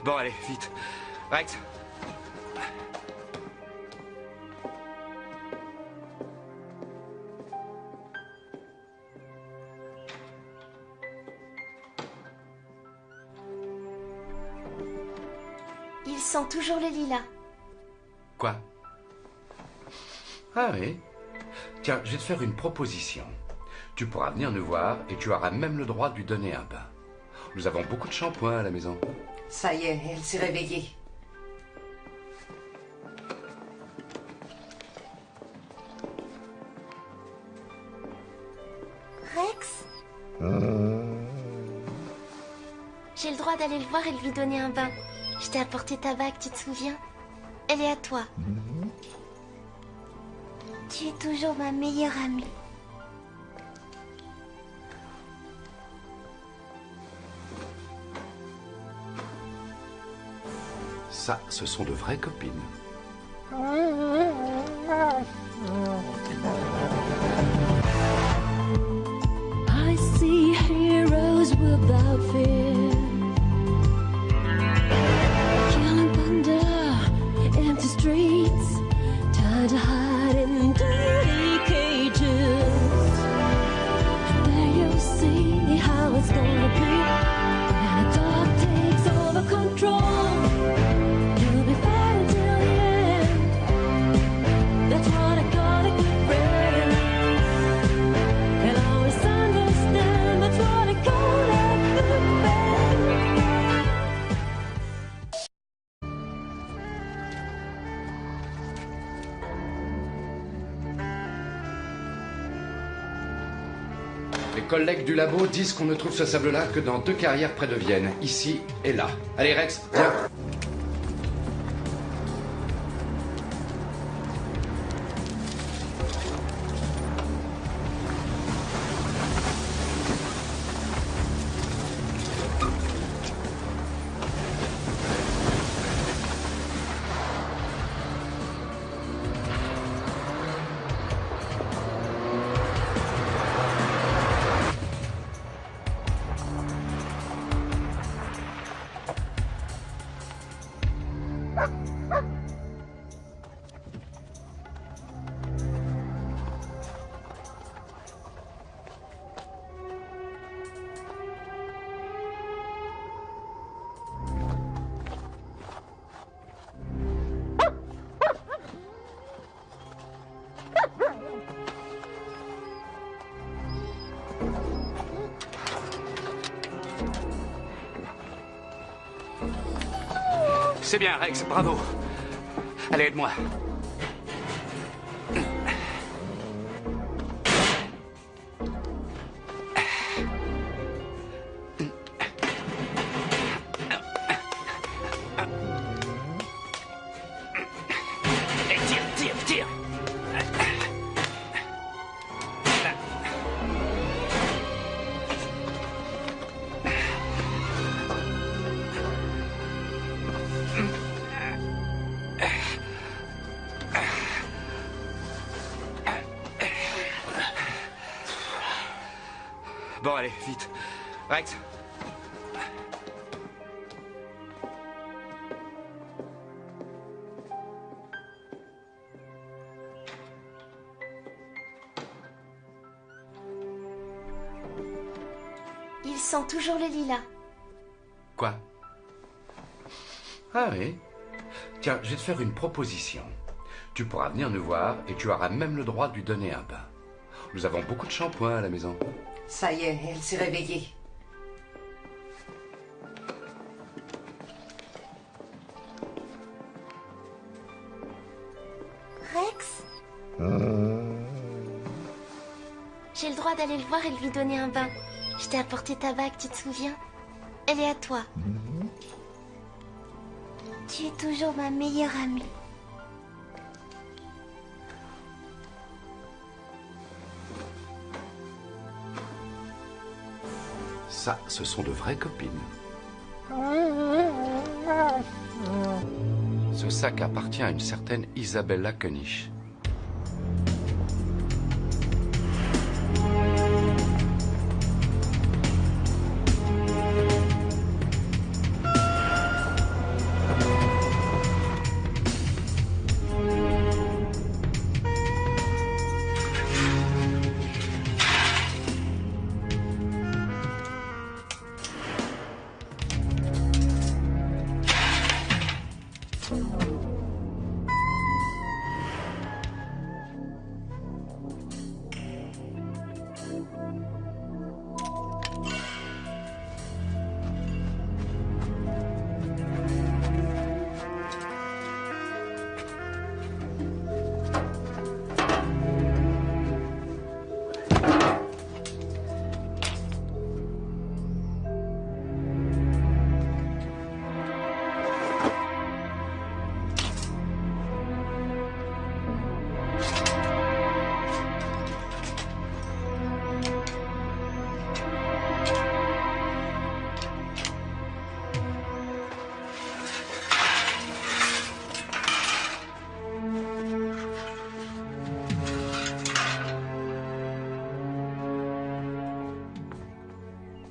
[SPEAKER 14] Bon, allez, vite. Rex.
[SPEAKER 5] Il sent toujours le lilas.
[SPEAKER 4] Quoi? Ah oui. Tiens, je vais te faire une proposition. Tu pourras venir nous voir et tu auras même le droit de lui donner un bain. Nous avons beaucoup de shampoing à la maison.
[SPEAKER 12] Ça y est, elle s'est réveillée.
[SPEAKER 5] Rex? J'ai le droit d'aller le voir et de lui donner un bain. Je t'ai apporté ta bague, tu te souviens? Elle est à toi. Tu es toujours ma meilleure amie.
[SPEAKER 4] Ça, ce sont de vraies copines.
[SPEAKER 1] I see heroes without fear.
[SPEAKER 4] collègues du labo disent qu'on ne trouve ce sable-là que dans 2 carrières près de Vienne, ici et là. Allez Rex, viens.
[SPEAKER 14] C'est bien, Rex, bravo. Allez, aide-moi.
[SPEAKER 16] Tire.
[SPEAKER 14] Bon, allez, vite. Rex.
[SPEAKER 5] Il sent toujours le lilas.
[SPEAKER 4] Quoi? Ah oui. Tiens, je vais te faire une proposition. Tu pourras venir nous voir et tu auras même le droit de lui donner un bain. Nous avons beaucoup de shampoing à la maison.
[SPEAKER 12] Ça y est, elle s'est réveillée.
[SPEAKER 5] Rex? J'ai le droit d'aller le voir et de lui donner un bain. Je t'ai apporté ta bague, tu te souviens? Elle est à toi. Tu es toujours ma meilleure amie.
[SPEAKER 4] Ça, ce sont de vraies copines. Ce sac appartient à une certaine Isabella König.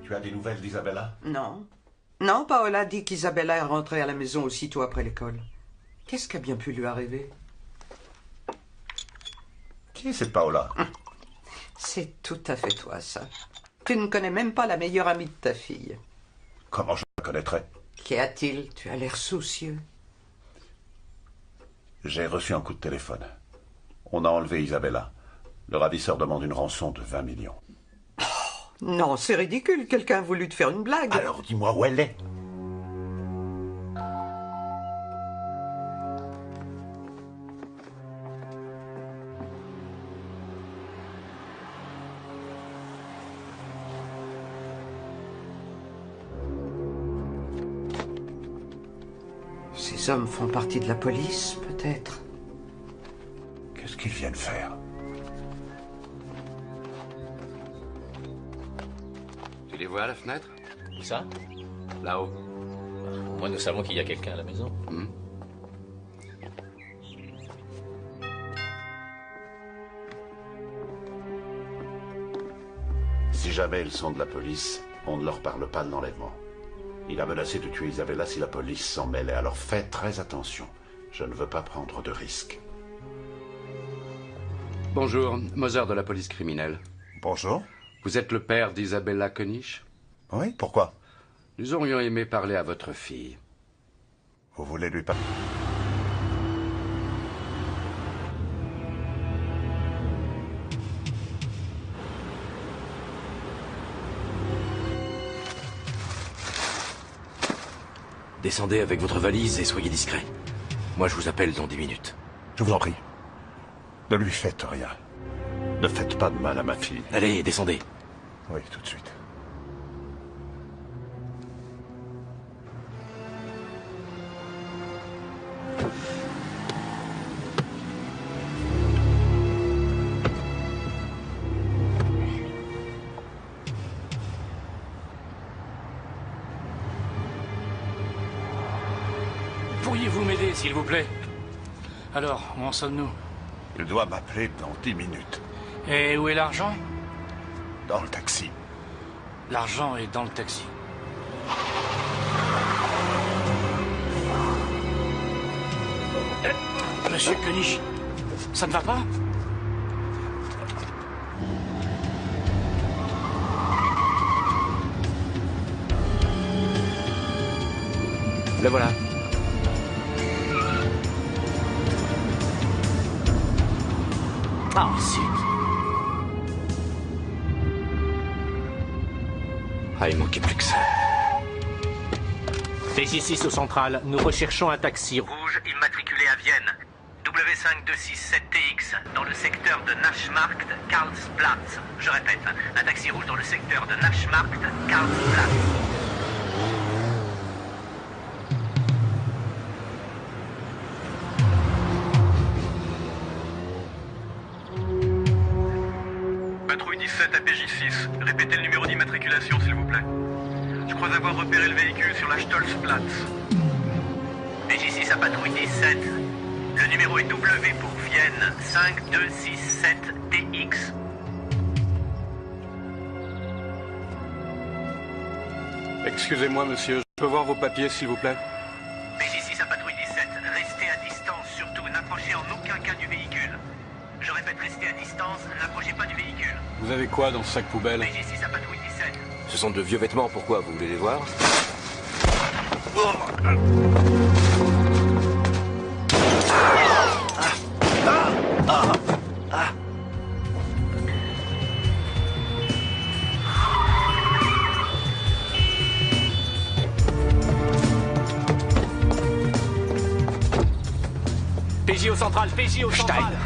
[SPEAKER 10] Tu as des nouvelles d'Isabella?
[SPEAKER 12] Non. Non, Paola dit qu'Isabella est rentrée à la maison aussitôt après l'école. Qu'est-ce qui a bien pu lui arriver?
[SPEAKER 10] Qui est cette Paola?
[SPEAKER 12] C'est tout à fait toi, ça. Tu ne connais même pas la meilleure amie de ta fille.
[SPEAKER 10] Comment je la connaîtrais?
[SPEAKER 12] Qu'y a-t-il? Tu as l'air soucieux.
[SPEAKER 10] J'ai reçu un coup de téléphone. On a enlevé Isabella. Le ravisseur demande une rançon de 20 millions.
[SPEAKER 12] Non, c'est ridicule. Quelqu'un a voulu te faire une blague.
[SPEAKER 10] Alors dis-moi où elle est.
[SPEAKER 12] Ces hommes font partie de la police, peut-être.
[SPEAKER 10] Qu'est-ce qu'ils viennent faire?
[SPEAKER 4] Tu les vois à la fenêtre?
[SPEAKER 7] Où ça?
[SPEAKER 4] Là-haut.
[SPEAKER 7] Au moins, nous savons qu'il y a quelqu'un à la maison.
[SPEAKER 10] Si jamais ils sont de la police, on ne leur parle pas de l'enlèvement. Il a menacé de tuer Isabella si la police s'en mêlait, alors faites très attention. Je ne veux pas prendre de risques.
[SPEAKER 4] Bonjour, Moser de la police criminelle.
[SPEAKER 17] Bonjour.
[SPEAKER 4] Vous êtes le père d'Isabella Koenig?
[SPEAKER 17] Oui, pourquoi?
[SPEAKER 4] Nous aurions aimé parler à votre fille.
[SPEAKER 17] Vous voulez lui parler?
[SPEAKER 3] Descendez avec votre valise et soyez discret. Moi, je vous appelle dans 10 minutes.
[SPEAKER 17] Je vous en prie. Ne lui faites rien.
[SPEAKER 10] Ne faites pas de mal à ma fille.
[SPEAKER 3] Allez, descendez.
[SPEAKER 17] Oui, tout de suite.
[SPEAKER 8] Pourriez-vous m'aider, s'il vous plaît? Alors, où en sommes-nous?
[SPEAKER 17] Il doit m'appeler dans 10 minutes.
[SPEAKER 8] Et où est l'argent?
[SPEAKER 17] Dans le taxi.
[SPEAKER 8] L'argent est dans le taxi. Monsieur Koenig, ça ne va pas?
[SPEAKER 4] Le voilà.
[SPEAKER 7] Ah, zut.
[SPEAKER 3] Ah, il manquait plus que ça.
[SPEAKER 7] PJ6 au central, nous recherchons un taxi rouge immatriculé à Vienne. W5267TX, dans le secteur de Naschmarkt, Karlsplatz. Je répète, un taxi rouge dans le secteur de Naschmarkt, Karlsplatz.
[SPEAKER 15] Patrouille 17 à PJ6. Répétez le numéro d'immatriculation, s'il vous plaît. Je crois avoir repéré le véhicule sur la Stolzplatz.
[SPEAKER 7] PJ6 à patrouille 17. Le numéro est W pour Vienne, 5267TX.
[SPEAKER 11] Excusez-moi, monsieur, je peux voir vos papiers, s'il vous plaît?
[SPEAKER 7] PJ6 à patrouille 17. Restez à distance, surtout n'approchez en aucun cas du véhicule. Je répète, restez à distance, n'approchez pas du véhicule.
[SPEAKER 11] Vous avez quoi dans ce sac poubelle?
[SPEAKER 7] PJ6 à patrouille 17.
[SPEAKER 3] Ce sont de vieux vêtements, pourquoi? Vous voulez les voir?
[SPEAKER 7] PJ au central, PJ au central.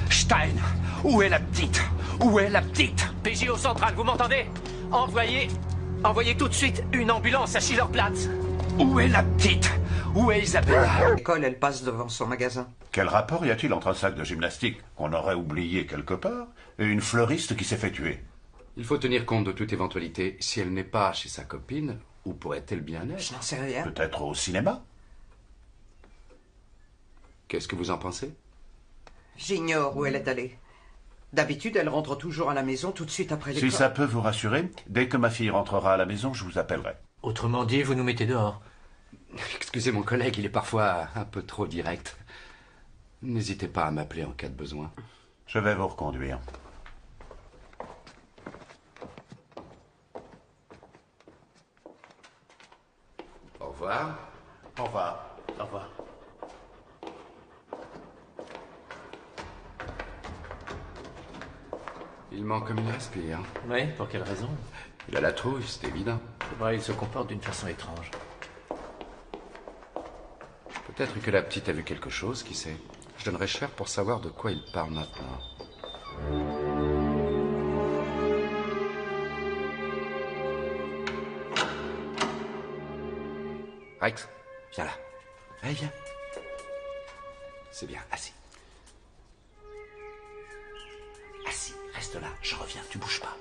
[SPEAKER 14] Stein, où est la petite? Où est la petite?
[SPEAKER 7] PJ au central, vous m'entendez? Envoyez tout de suite une ambulance à Schillerplatz.
[SPEAKER 14] Où est la petite? Où est Isabella?
[SPEAKER 12] L'école, elle passe devant son magasin.
[SPEAKER 10] Quel rapport y a-t-il entre un sac de gymnastique qu'on aurait oublié quelque part et une fleuriste qui s'est fait tuer?
[SPEAKER 4] Il faut tenir compte de toute éventualité. Si elle n'est pas chez sa copine, où pourrait-elle bien être?
[SPEAKER 12] Je n'en sais rien.
[SPEAKER 10] Peut-être au cinéma?
[SPEAKER 4] Qu'est-ce que vous en pensez?
[SPEAKER 12] J'ignore où elle est allée. D'habitude, elle rentre toujours à la maison tout de suite après l'école.
[SPEAKER 10] Si ça peut vous rassurer, dès que ma fille rentrera à la maison, je vous appellerai.
[SPEAKER 7] Autrement dit, vous nous mettez dehors.
[SPEAKER 4] Excusez mon collègue, il est parfois un peu trop direct. N'hésitez pas à m'appeler en cas de besoin.
[SPEAKER 10] Je vais vous reconduire.
[SPEAKER 4] Au revoir.
[SPEAKER 10] Au revoir.
[SPEAKER 7] Au revoir.
[SPEAKER 4] Il ment comme il respire.
[SPEAKER 7] Oui, pour quelle raison?
[SPEAKER 4] Il a la trouille, c'est évident.
[SPEAKER 7] C'est vrai, il se comporte d'une façon étrange.
[SPEAKER 4] Peut-être que la petite a vu quelque chose, qui sait. Je donnerais cher pour savoir de quoi il parle maintenant. Rex, viens là.
[SPEAKER 13] Allez, viens. C'est bien, assis. Assis, reste là, je reviens, tu bouges pas.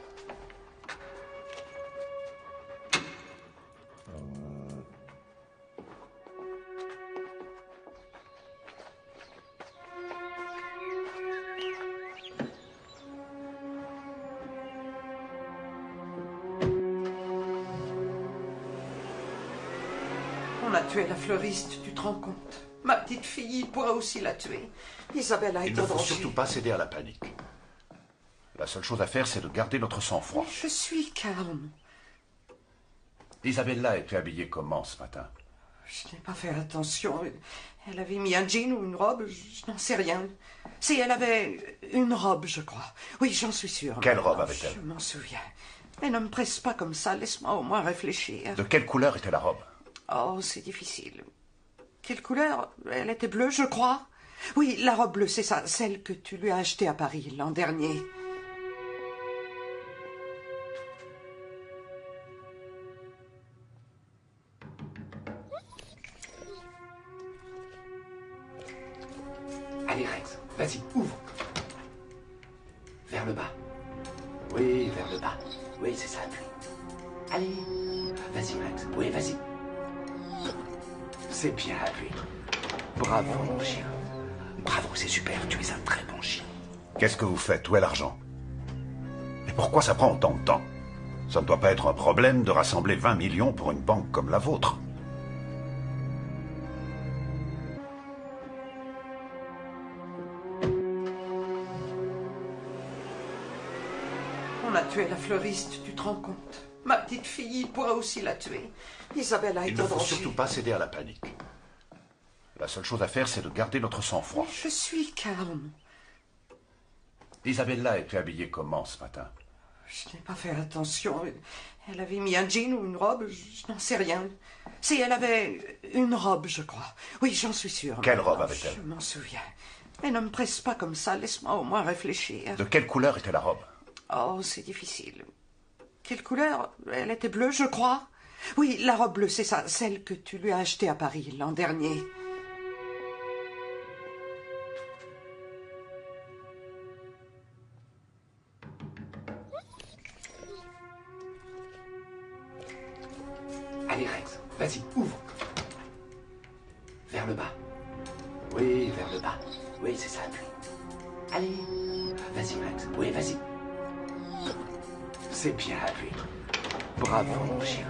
[SPEAKER 12] On a tué la fleuriste, tu te rends compte? Ma petite fille, il pourra aussi la tuer. Isabella est
[SPEAKER 10] Il ne
[SPEAKER 12] en
[SPEAKER 10] faut
[SPEAKER 12] danger.
[SPEAKER 10] surtout pas céder à la panique. La seule chose à faire, c'est de garder notre sang-froid.
[SPEAKER 12] Je suis calme.
[SPEAKER 10] Isabella était habillée comment ce matin?
[SPEAKER 12] Je n'ai pas fait attention. Elle avait mis un jean ou une robe, je n'en sais rien. Si, elle avait une robe, je crois. Oui, j'en suis sûre.
[SPEAKER 10] Quelle
[SPEAKER 12] maintenant,
[SPEAKER 10] robe avait-elle?
[SPEAKER 12] Je m'en souviens. Mais ne me presse pas comme ça, laisse-moi au moins réfléchir.
[SPEAKER 10] De quelle couleur était la robe?
[SPEAKER 12] Oh, c'est difficile. Quelle couleur? Elle était bleue, je crois. Oui, la robe bleue, c'est ça, celle que tu lui as achetée à Paris l'an dernier.
[SPEAKER 13] Allez, Rex, vas-y, ouvre. Vers le bas. Oui, vers le bas. Oui, c'est ça, appuie. Allez, vas-y, Rex. Oui, vas-y. C'est bien, appuie. Bravo, mon chien. Bravo, c'est super, tu es un très bon chien.
[SPEAKER 10] Qu'est-ce que vous faites? Où est l'argent? Et pourquoi ça prend autant de temps? Ça ne doit pas être un problème de rassembler 20 millions pour une banque comme la vôtre.
[SPEAKER 12] On a tué la fleuriste, tu te rends compte? Ma petite fille, il pourra aussi la tuer. Isabella est
[SPEAKER 10] Il ne
[SPEAKER 12] en
[SPEAKER 10] faut
[SPEAKER 12] danger.
[SPEAKER 10] surtout pas céder à la panique. La seule chose à faire, c'est de garder notre sang-froid.
[SPEAKER 12] Je suis calme.
[SPEAKER 10] Isabella était habillée comment ce matin?
[SPEAKER 12] Je n'ai pas fait attention. Elle avait mis un jean ou une robe, je n'en sais rien. Si, elle avait une robe, je crois. Oui, j'en suis sûre.
[SPEAKER 10] Quelle
[SPEAKER 12] maintenant,
[SPEAKER 10] robe avait-elle?
[SPEAKER 12] Je m'en souviens. Mais ne me presse pas comme ça, laisse-moi au moins réfléchir.
[SPEAKER 10] De quelle couleur était la robe?
[SPEAKER 12] Oh, c'est difficile. Quelle couleur? Elle était bleue, je crois. Oui, la robe bleue, c'est ça, celle que tu lui as achetée à Paris l'an dernier.
[SPEAKER 13] Allez, Rex, vas-y, ouvre. Vers le bas. Oui, vers le bas. Oui, c'est ça, appuie. Allez, vas-y, Rex. Oui, vas-y. C'est bien, appuie. Bravo, mon chien.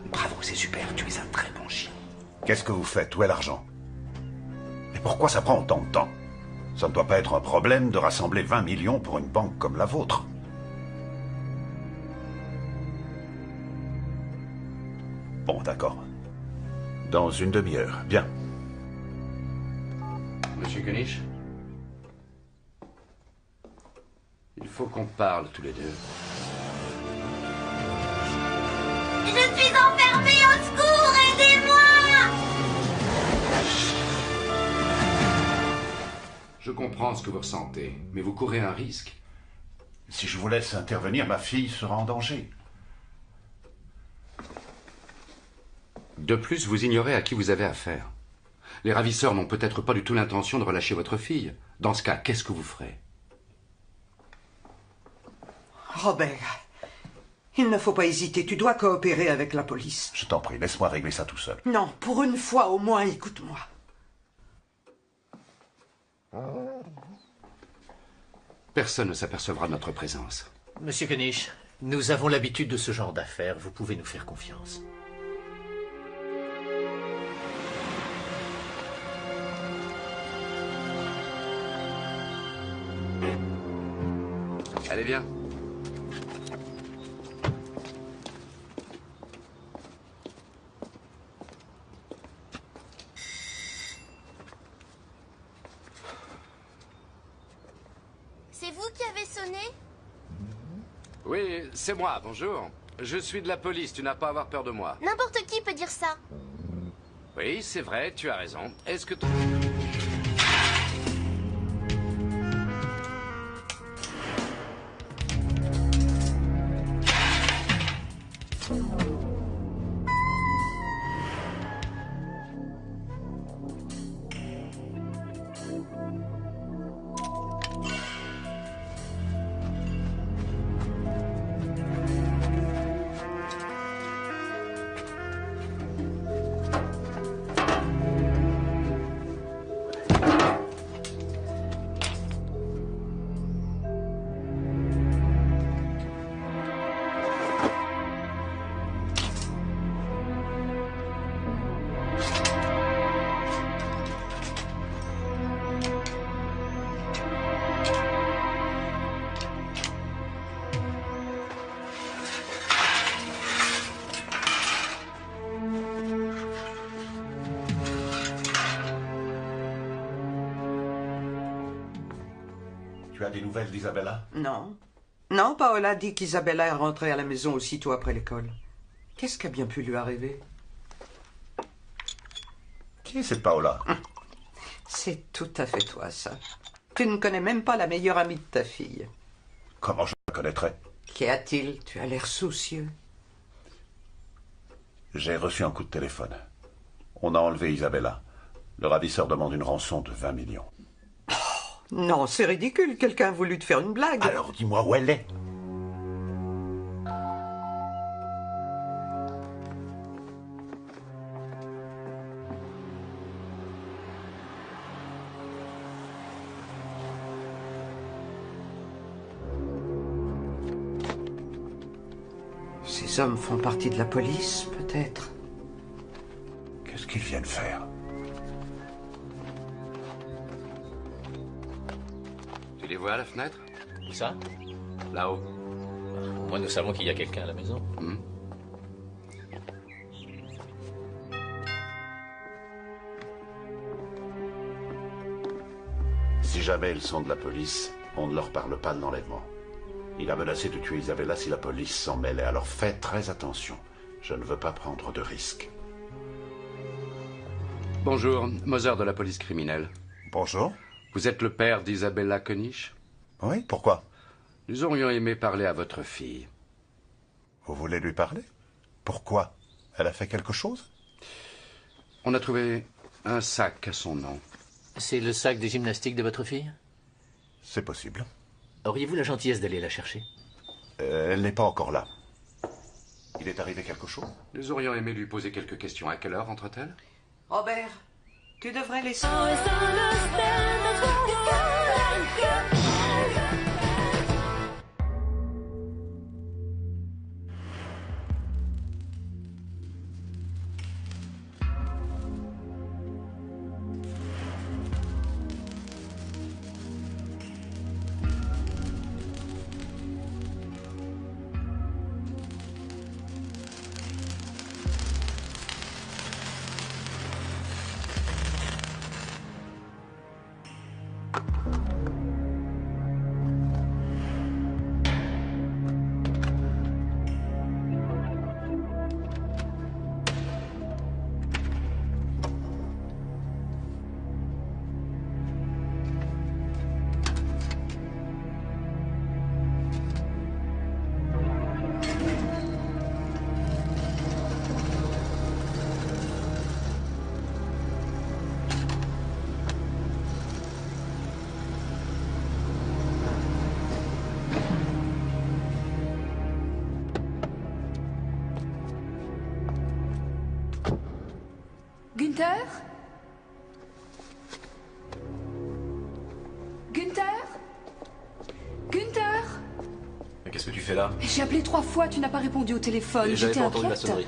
[SPEAKER 13] Bravo, c'est super, tu es un très bon chien.
[SPEAKER 10] Qu'est-ce que vous faites? Où est l'argent? Et pourquoi ça prend autant de temps? Ça ne doit pas être un problème de rassembler 20 millions pour une banque comme la vôtre. Bon, d'accord. Dans une demi-heure, bien.
[SPEAKER 4] Monsieur Koenig? Il faut qu'on parle tous les deux.
[SPEAKER 5] Je suis enfermée, au secours, aidez-moi!
[SPEAKER 4] Je comprends ce que vous ressentez, mais vous courez un risque.
[SPEAKER 10] Si je vous laisse intervenir, ma fille sera en danger.
[SPEAKER 4] De plus, vous ignorez à qui vous avez affaire. Les ravisseurs n'ont peut-être pas du tout l'intention de relâcher votre fille. Dans ce cas, qu'est-ce que vous ferez?
[SPEAKER 12] Robert, il ne faut pas hésiter, tu dois coopérer avec la police.
[SPEAKER 10] Je t'en prie, laisse-moi régler ça tout seul.
[SPEAKER 12] Non, pour une fois au moins, écoute-moi.
[SPEAKER 4] Personne ne s'apercevra de notre présence.
[SPEAKER 7] Monsieur Koenig, nous avons l'habitude de ce genre d'affaires. Vous pouvez nous faire confiance.
[SPEAKER 4] Allez, viens.
[SPEAKER 5] C'est vous qui avez sonné?
[SPEAKER 4] Oui, c'est moi, bonjour. Je suis de la police, tu n'as pas à avoir peur de moi.
[SPEAKER 5] N'importe qui peut dire ça.
[SPEAKER 4] Oui, c'est vrai, tu as raison. Est-ce que...
[SPEAKER 10] Tu as des nouvelles d'Isabella?
[SPEAKER 12] Non. Non, Paola dit qu'Isabella est rentrée à la maison aussitôt après l'école. Qu'est-ce qui a bien pu lui arriver?
[SPEAKER 10] Qui est cette Paola?
[SPEAKER 12] C'est tout à fait toi, ça. Tu ne connais même pas la meilleure amie de ta fille.
[SPEAKER 10] Comment je la connaîtrais?
[SPEAKER 12] Qu'y a-t-il? Tu as l'air soucieux.
[SPEAKER 10] J'ai reçu un coup de téléphone. On a enlevé Isabella. Le ravisseur demande une rançon de 20 millions.
[SPEAKER 12] Non, c'est ridicule. Quelqu'un a voulu te faire une blague.
[SPEAKER 10] Alors dis-moi où elle est.
[SPEAKER 12] Ces hommes font partie de la police, peut-être.
[SPEAKER 10] Qu'est-ce qu'ils viennent faire?
[SPEAKER 4] Tu les vois à la fenêtre?
[SPEAKER 7] Où ça?
[SPEAKER 4] Là-haut.
[SPEAKER 7] Au moins, nous savons qu'il y a quelqu'un à la maison.
[SPEAKER 10] Si jamais ils sont de la police, on ne leur parle pas de l'enlèvement. Il a menacé de tuer Isabella si la police s'en mêlait, alors faites très attention. Je ne veux pas prendre de risques.
[SPEAKER 4] Bonjour, Moser de la police criminelle.
[SPEAKER 17] Bonjour.
[SPEAKER 4] Vous êtes le père d'Isabella Koenig?
[SPEAKER 17] Oui, pourquoi?
[SPEAKER 4] Nous aurions aimé parler à votre fille.
[SPEAKER 17] Vous voulez lui parler? Pourquoi? Elle a fait quelque chose?
[SPEAKER 4] On a trouvé un sac à son nom.
[SPEAKER 7] C'est le sac de gymnastique de votre fille?
[SPEAKER 17] C'est possible.
[SPEAKER 7] Auriez-vous la gentillesse d'aller la chercher?
[SPEAKER 17] Elle n'est pas encore là. Il est arrivé quelque chose?
[SPEAKER 4] Nous aurions aimé lui poser quelques questions. À quelle heure entre-t-elle?
[SPEAKER 12] Robert, tu devrais laisser...
[SPEAKER 2] Günther? Günther? Günther?
[SPEAKER 3] Mais qu'est-ce que tu fais là?
[SPEAKER 2] J'ai appelé 3 fois, tu n'as pas répondu au téléphone.
[SPEAKER 3] J'avais
[SPEAKER 2] J'étais
[SPEAKER 3] pas entendu la
[SPEAKER 2] inquiète.
[SPEAKER 3] sonnerie.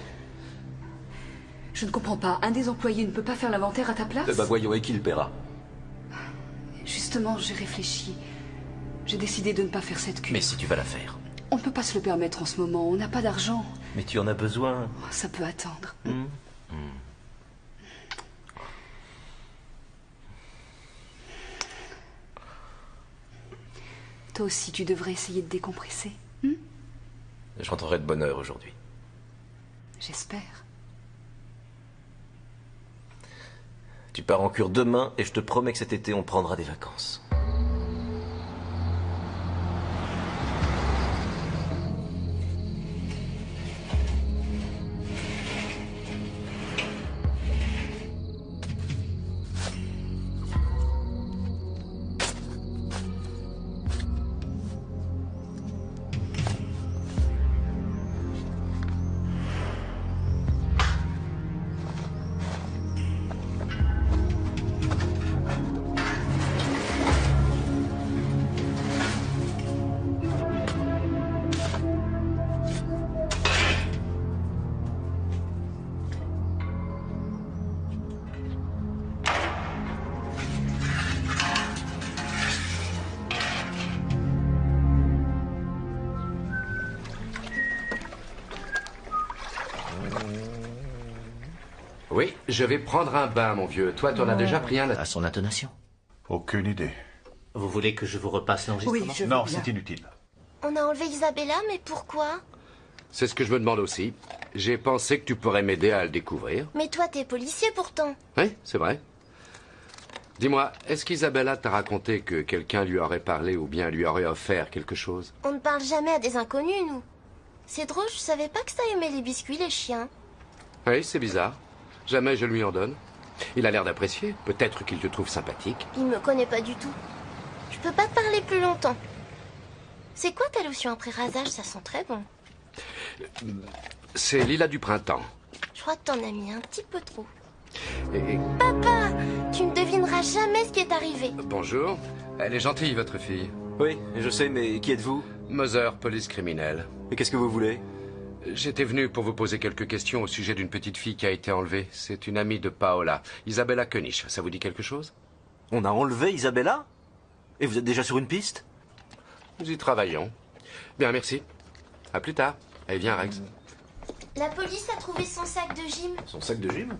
[SPEAKER 2] Je ne comprends pas. Un des employés ne peut pas faire l'inventaire à ta place?
[SPEAKER 3] Bah voyons, et qui le paiera?
[SPEAKER 2] Justement, j'ai réfléchi. J'ai décidé de ne pas faire cette cure.
[SPEAKER 3] Mais si tu vas la faire.
[SPEAKER 2] On ne peut pas se le permettre en ce moment. On n'a pas d'argent.
[SPEAKER 3] Mais tu en as besoin.
[SPEAKER 2] Ça peut attendre. Toi aussi, tu devrais essayer de décompresser.
[SPEAKER 3] Je rentrerai de bonne heure aujourd'hui.
[SPEAKER 2] J'espère.
[SPEAKER 3] Tu pars en cure demain et je te promets que cet été on prendra des vacances.
[SPEAKER 4] Oui, je vais prendre un bain, mon vieux. Toi, tu en as déjà pris un...
[SPEAKER 16] À son intonation.
[SPEAKER 17] Aucune idée.
[SPEAKER 7] Vous voulez que je vous repasse l'enregistrement?
[SPEAKER 17] Non, c'est inutile.
[SPEAKER 5] On a enlevé Isabella, mais pourquoi?
[SPEAKER 4] C'est ce que je me demande aussi. J'ai pensé que tu pourrais m'aider à le découvrir.
[SPEAKER 5] Mais toi, t'es policier pourtant.
[SPEAKER 4] Oui, c'est vrai. Dis-moi, est-ce qu'Isabella t'a raconté que quelqu'un lui aurait parlé ou bien lui aurait offert quelque chose?
[SPEAKER 5] On ne parle jamais à des inconnus, nous. C'est drôle, je savais pas que ça aimait les biscuits, les chiens.
[SPEAKER 4] Oui, c'est bizarre. Jamais je lui en donne. Il a l'air d'apprécier. Peut-être qu'il te trouve sympathique.
[SPEAKER 5] Il me connaît pas du tout. Je peux pas te parler plus longtemps. C'est quoi ta lotion après rasage? Ça sent très bon.
[SPEAKER 4] C'est Lila du printemps.
[SPEAKER 5] Je crois que t'en as mis un petit peu trop.
[SPEAKER 4] Et...
[SPEAKER 5] Papa, tu ne devineras jamais ce qui est arrivé.
[SPEAKER 4] Bonjour. Elle est gentille, votre fille.
[SPEAKER 18] Oui, je sais, mais qui êtes-vous?
[SPEAKER 4] Moser, police criminelle.
[SPEAKER 18] Et qu'est-ce que vous voulez?
[SPEAKER 4] J'étais venu pour vous poser quelques questions au sujet d'une petite fille qui a été enlevée. C'est une amie de Paola, Isabella Koenig. Ça vous dit quelque chose?
[SPEAKER 18] On a enlevé Isabella? Et vous êtes déjà sur une piste?
[SPEAKER 4] Nous y travaillons. Bien, merci. À plus tard. Allez, viens, Rex.
[SPEAKER 5] La police a trouvé son sac de gym.
[SPEAKER 18] Son sac de gym?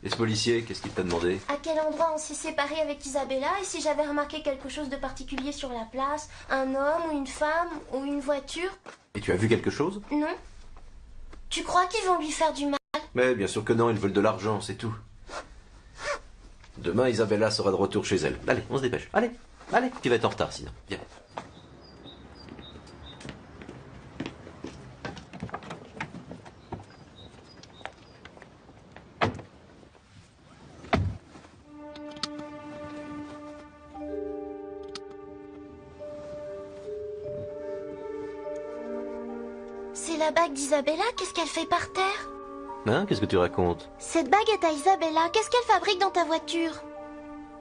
[SPEAKER 18] Et ce policier, qu'est-ce qu'il t'a demandé?
[SPEAKER 5] À quel endroit on s'est séparés avec Isabella et si j'avais remarqué quelque chose de particulier sur la place, un homme ou une femme ou une voiture.
[SPEAKER 18] Et tu as vu quelque chose?
[SPEAKER 5] Non. Tu crois qu'ils vont lui faire du mal?
[SPEAKER 18] Mais bien sûr que non, ils veulent de l'argent, c'est tout. Demain, Isabella sera de retour chez elle. Allez, on se dépêche. Allez, allez, tu vas être en retard sinon. Viens.
[SPEAKER 5] C'est la bague d'Isabella, qu'est-ce qu'elle fait par terre?
[SPEAKER 18] Hein, qu'est-ce que tu racontes?
[SPEAKER 5] Cette bague est à Isabella, qu'est-ce qu'elle fabrique dans ta voiture?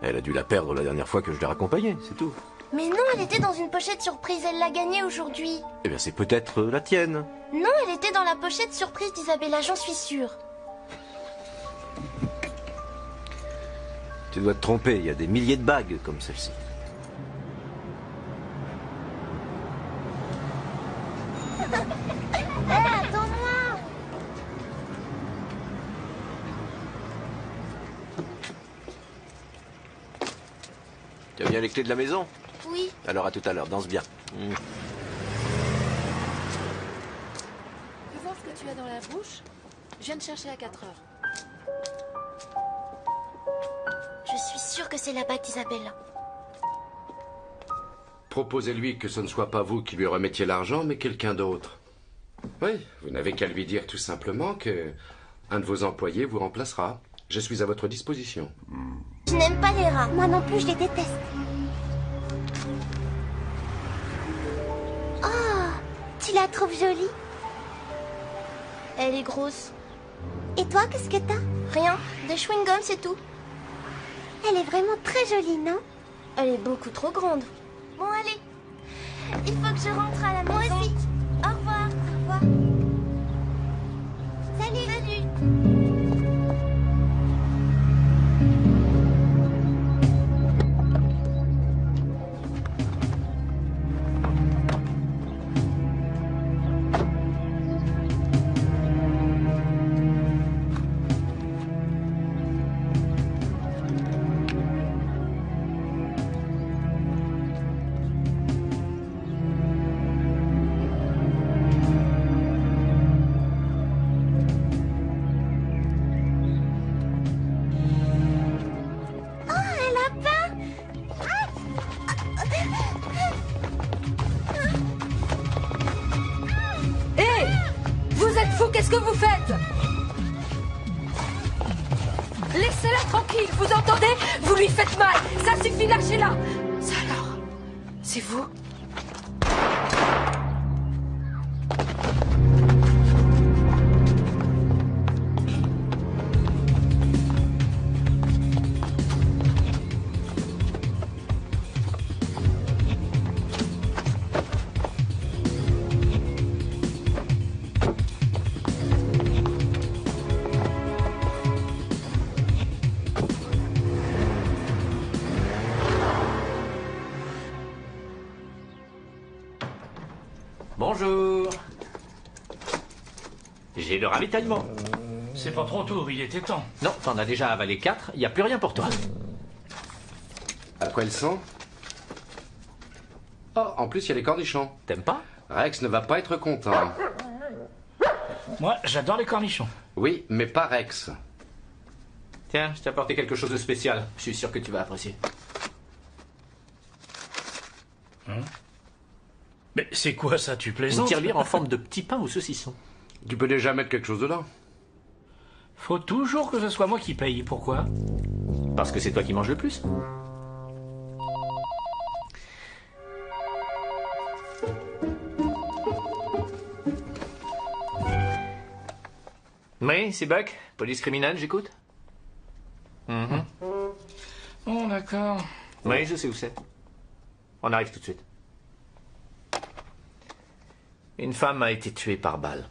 [SPEAKER 18] Elle a dû la perdre la dernière fois que je l'ai raccompagnée, c'est tout.
[SPEAKER 5] Mais non, elle était dans une pochette surprise, elle l'a gagnée aujourd'hui.
[SPEAKER 18] Eh bien, c'est peut-être la tienne.
[SPEAKER 5] Non, elle était dans la pochette surprise d'Isabella, j'en suis sûre.
[SPEAKER 18] Tu dois te tromper, il y a des milliers de bagues comme celle-ci.
[SPEAKER 5] Hé, attends-moi!
[SPEAKER 18] Tu as bien les clés de la maison?
[SPEAKER 5] Oui.
[SPEAKER 18] Alors à tout à l'heure, danse bien.
[SPEAKER 6] Tu veux voir ce que tu as dans la bouche? Je viens de chercher à 4 heures.
[SPEAKER 5] Je suis sûre que c'est la bague d'Isabella.
[SPEAKER 4] Proposez-lui que ce ne soit pas vous qui lui remettiez l'argent, mais quelqu'un d'autre. Oui, vous n'avez qu'à lui dire tout simplement que un de vos employés vous remplacera. Je suis à votre disposition.
[SPEAKER 5] Je n'aime pas les rats. Moi non plus, je les déteste. Oh, tu la trouves jolie? Elle est grosse. Et toi, qu'est-ce que t'as? Rien, des chewing-gums, c'est tout. Elle est vraiment très jolie, non? Elle est beaucoup trop grande. Bon, allez. Il faut que je rentre à la maison. Moi aussi. Au revoir. Au revoir. Salut. Salut.
[SPEAKER 6] Qu'est-ce que vous faites? Laissez-la tranquille, vous entendez? Vous lui faites mal. Ça suffit, lâchez-la. Ça alors, c'est vous?
[SPEAKER 7] Bonjour. J'ai le ravitaillement.
[SPEAKER 8] C'est pas trop tôt, il était temps.
[SPEAKER 7] Non, t'en as déjà avalé 4, il n'y a plus rien pour toi.
[SPEAKER 4] À quoi elles sont? Oh, en plus, il y a les cornichons.
[SPEAKER 7] T'aimes pas?
[SPEAKER 4] Rex ne va pas être content.
[SPEAKER 8] Moi, j'adore les cornichons.
[SPEAKER 4] Oui, mais pas Rex.
[SPEAKER 7] Tiens, je t'ai apporté quelque chose de spécial. Je suis sûr que tu vas apprécier.
[SPEAKER 8] Mais c'est quoi ça, tu
[SPEAKER 7] Une
[SPEAKER 8] plaisantes?
[SPEAKER 7] tirelire en forme de petit pain au saucisson.
[SPEAKER 4] Tu peux déjà mettre quelque chose dedans.
[SPEAKER 8] Faut toujours que ce soit moi qui paye. Pourquoi?
[SPEAKER 7] Parce que c'est toi qui manges le plus. Oui, c'est Buck. Police criminelle, j'écoute.
[SPEAKER 8] Bon, d'accord.
[SPEAKER 7] Oui, je sais où c'est. On arrive tout de suite. Une femme a été tuée par balle.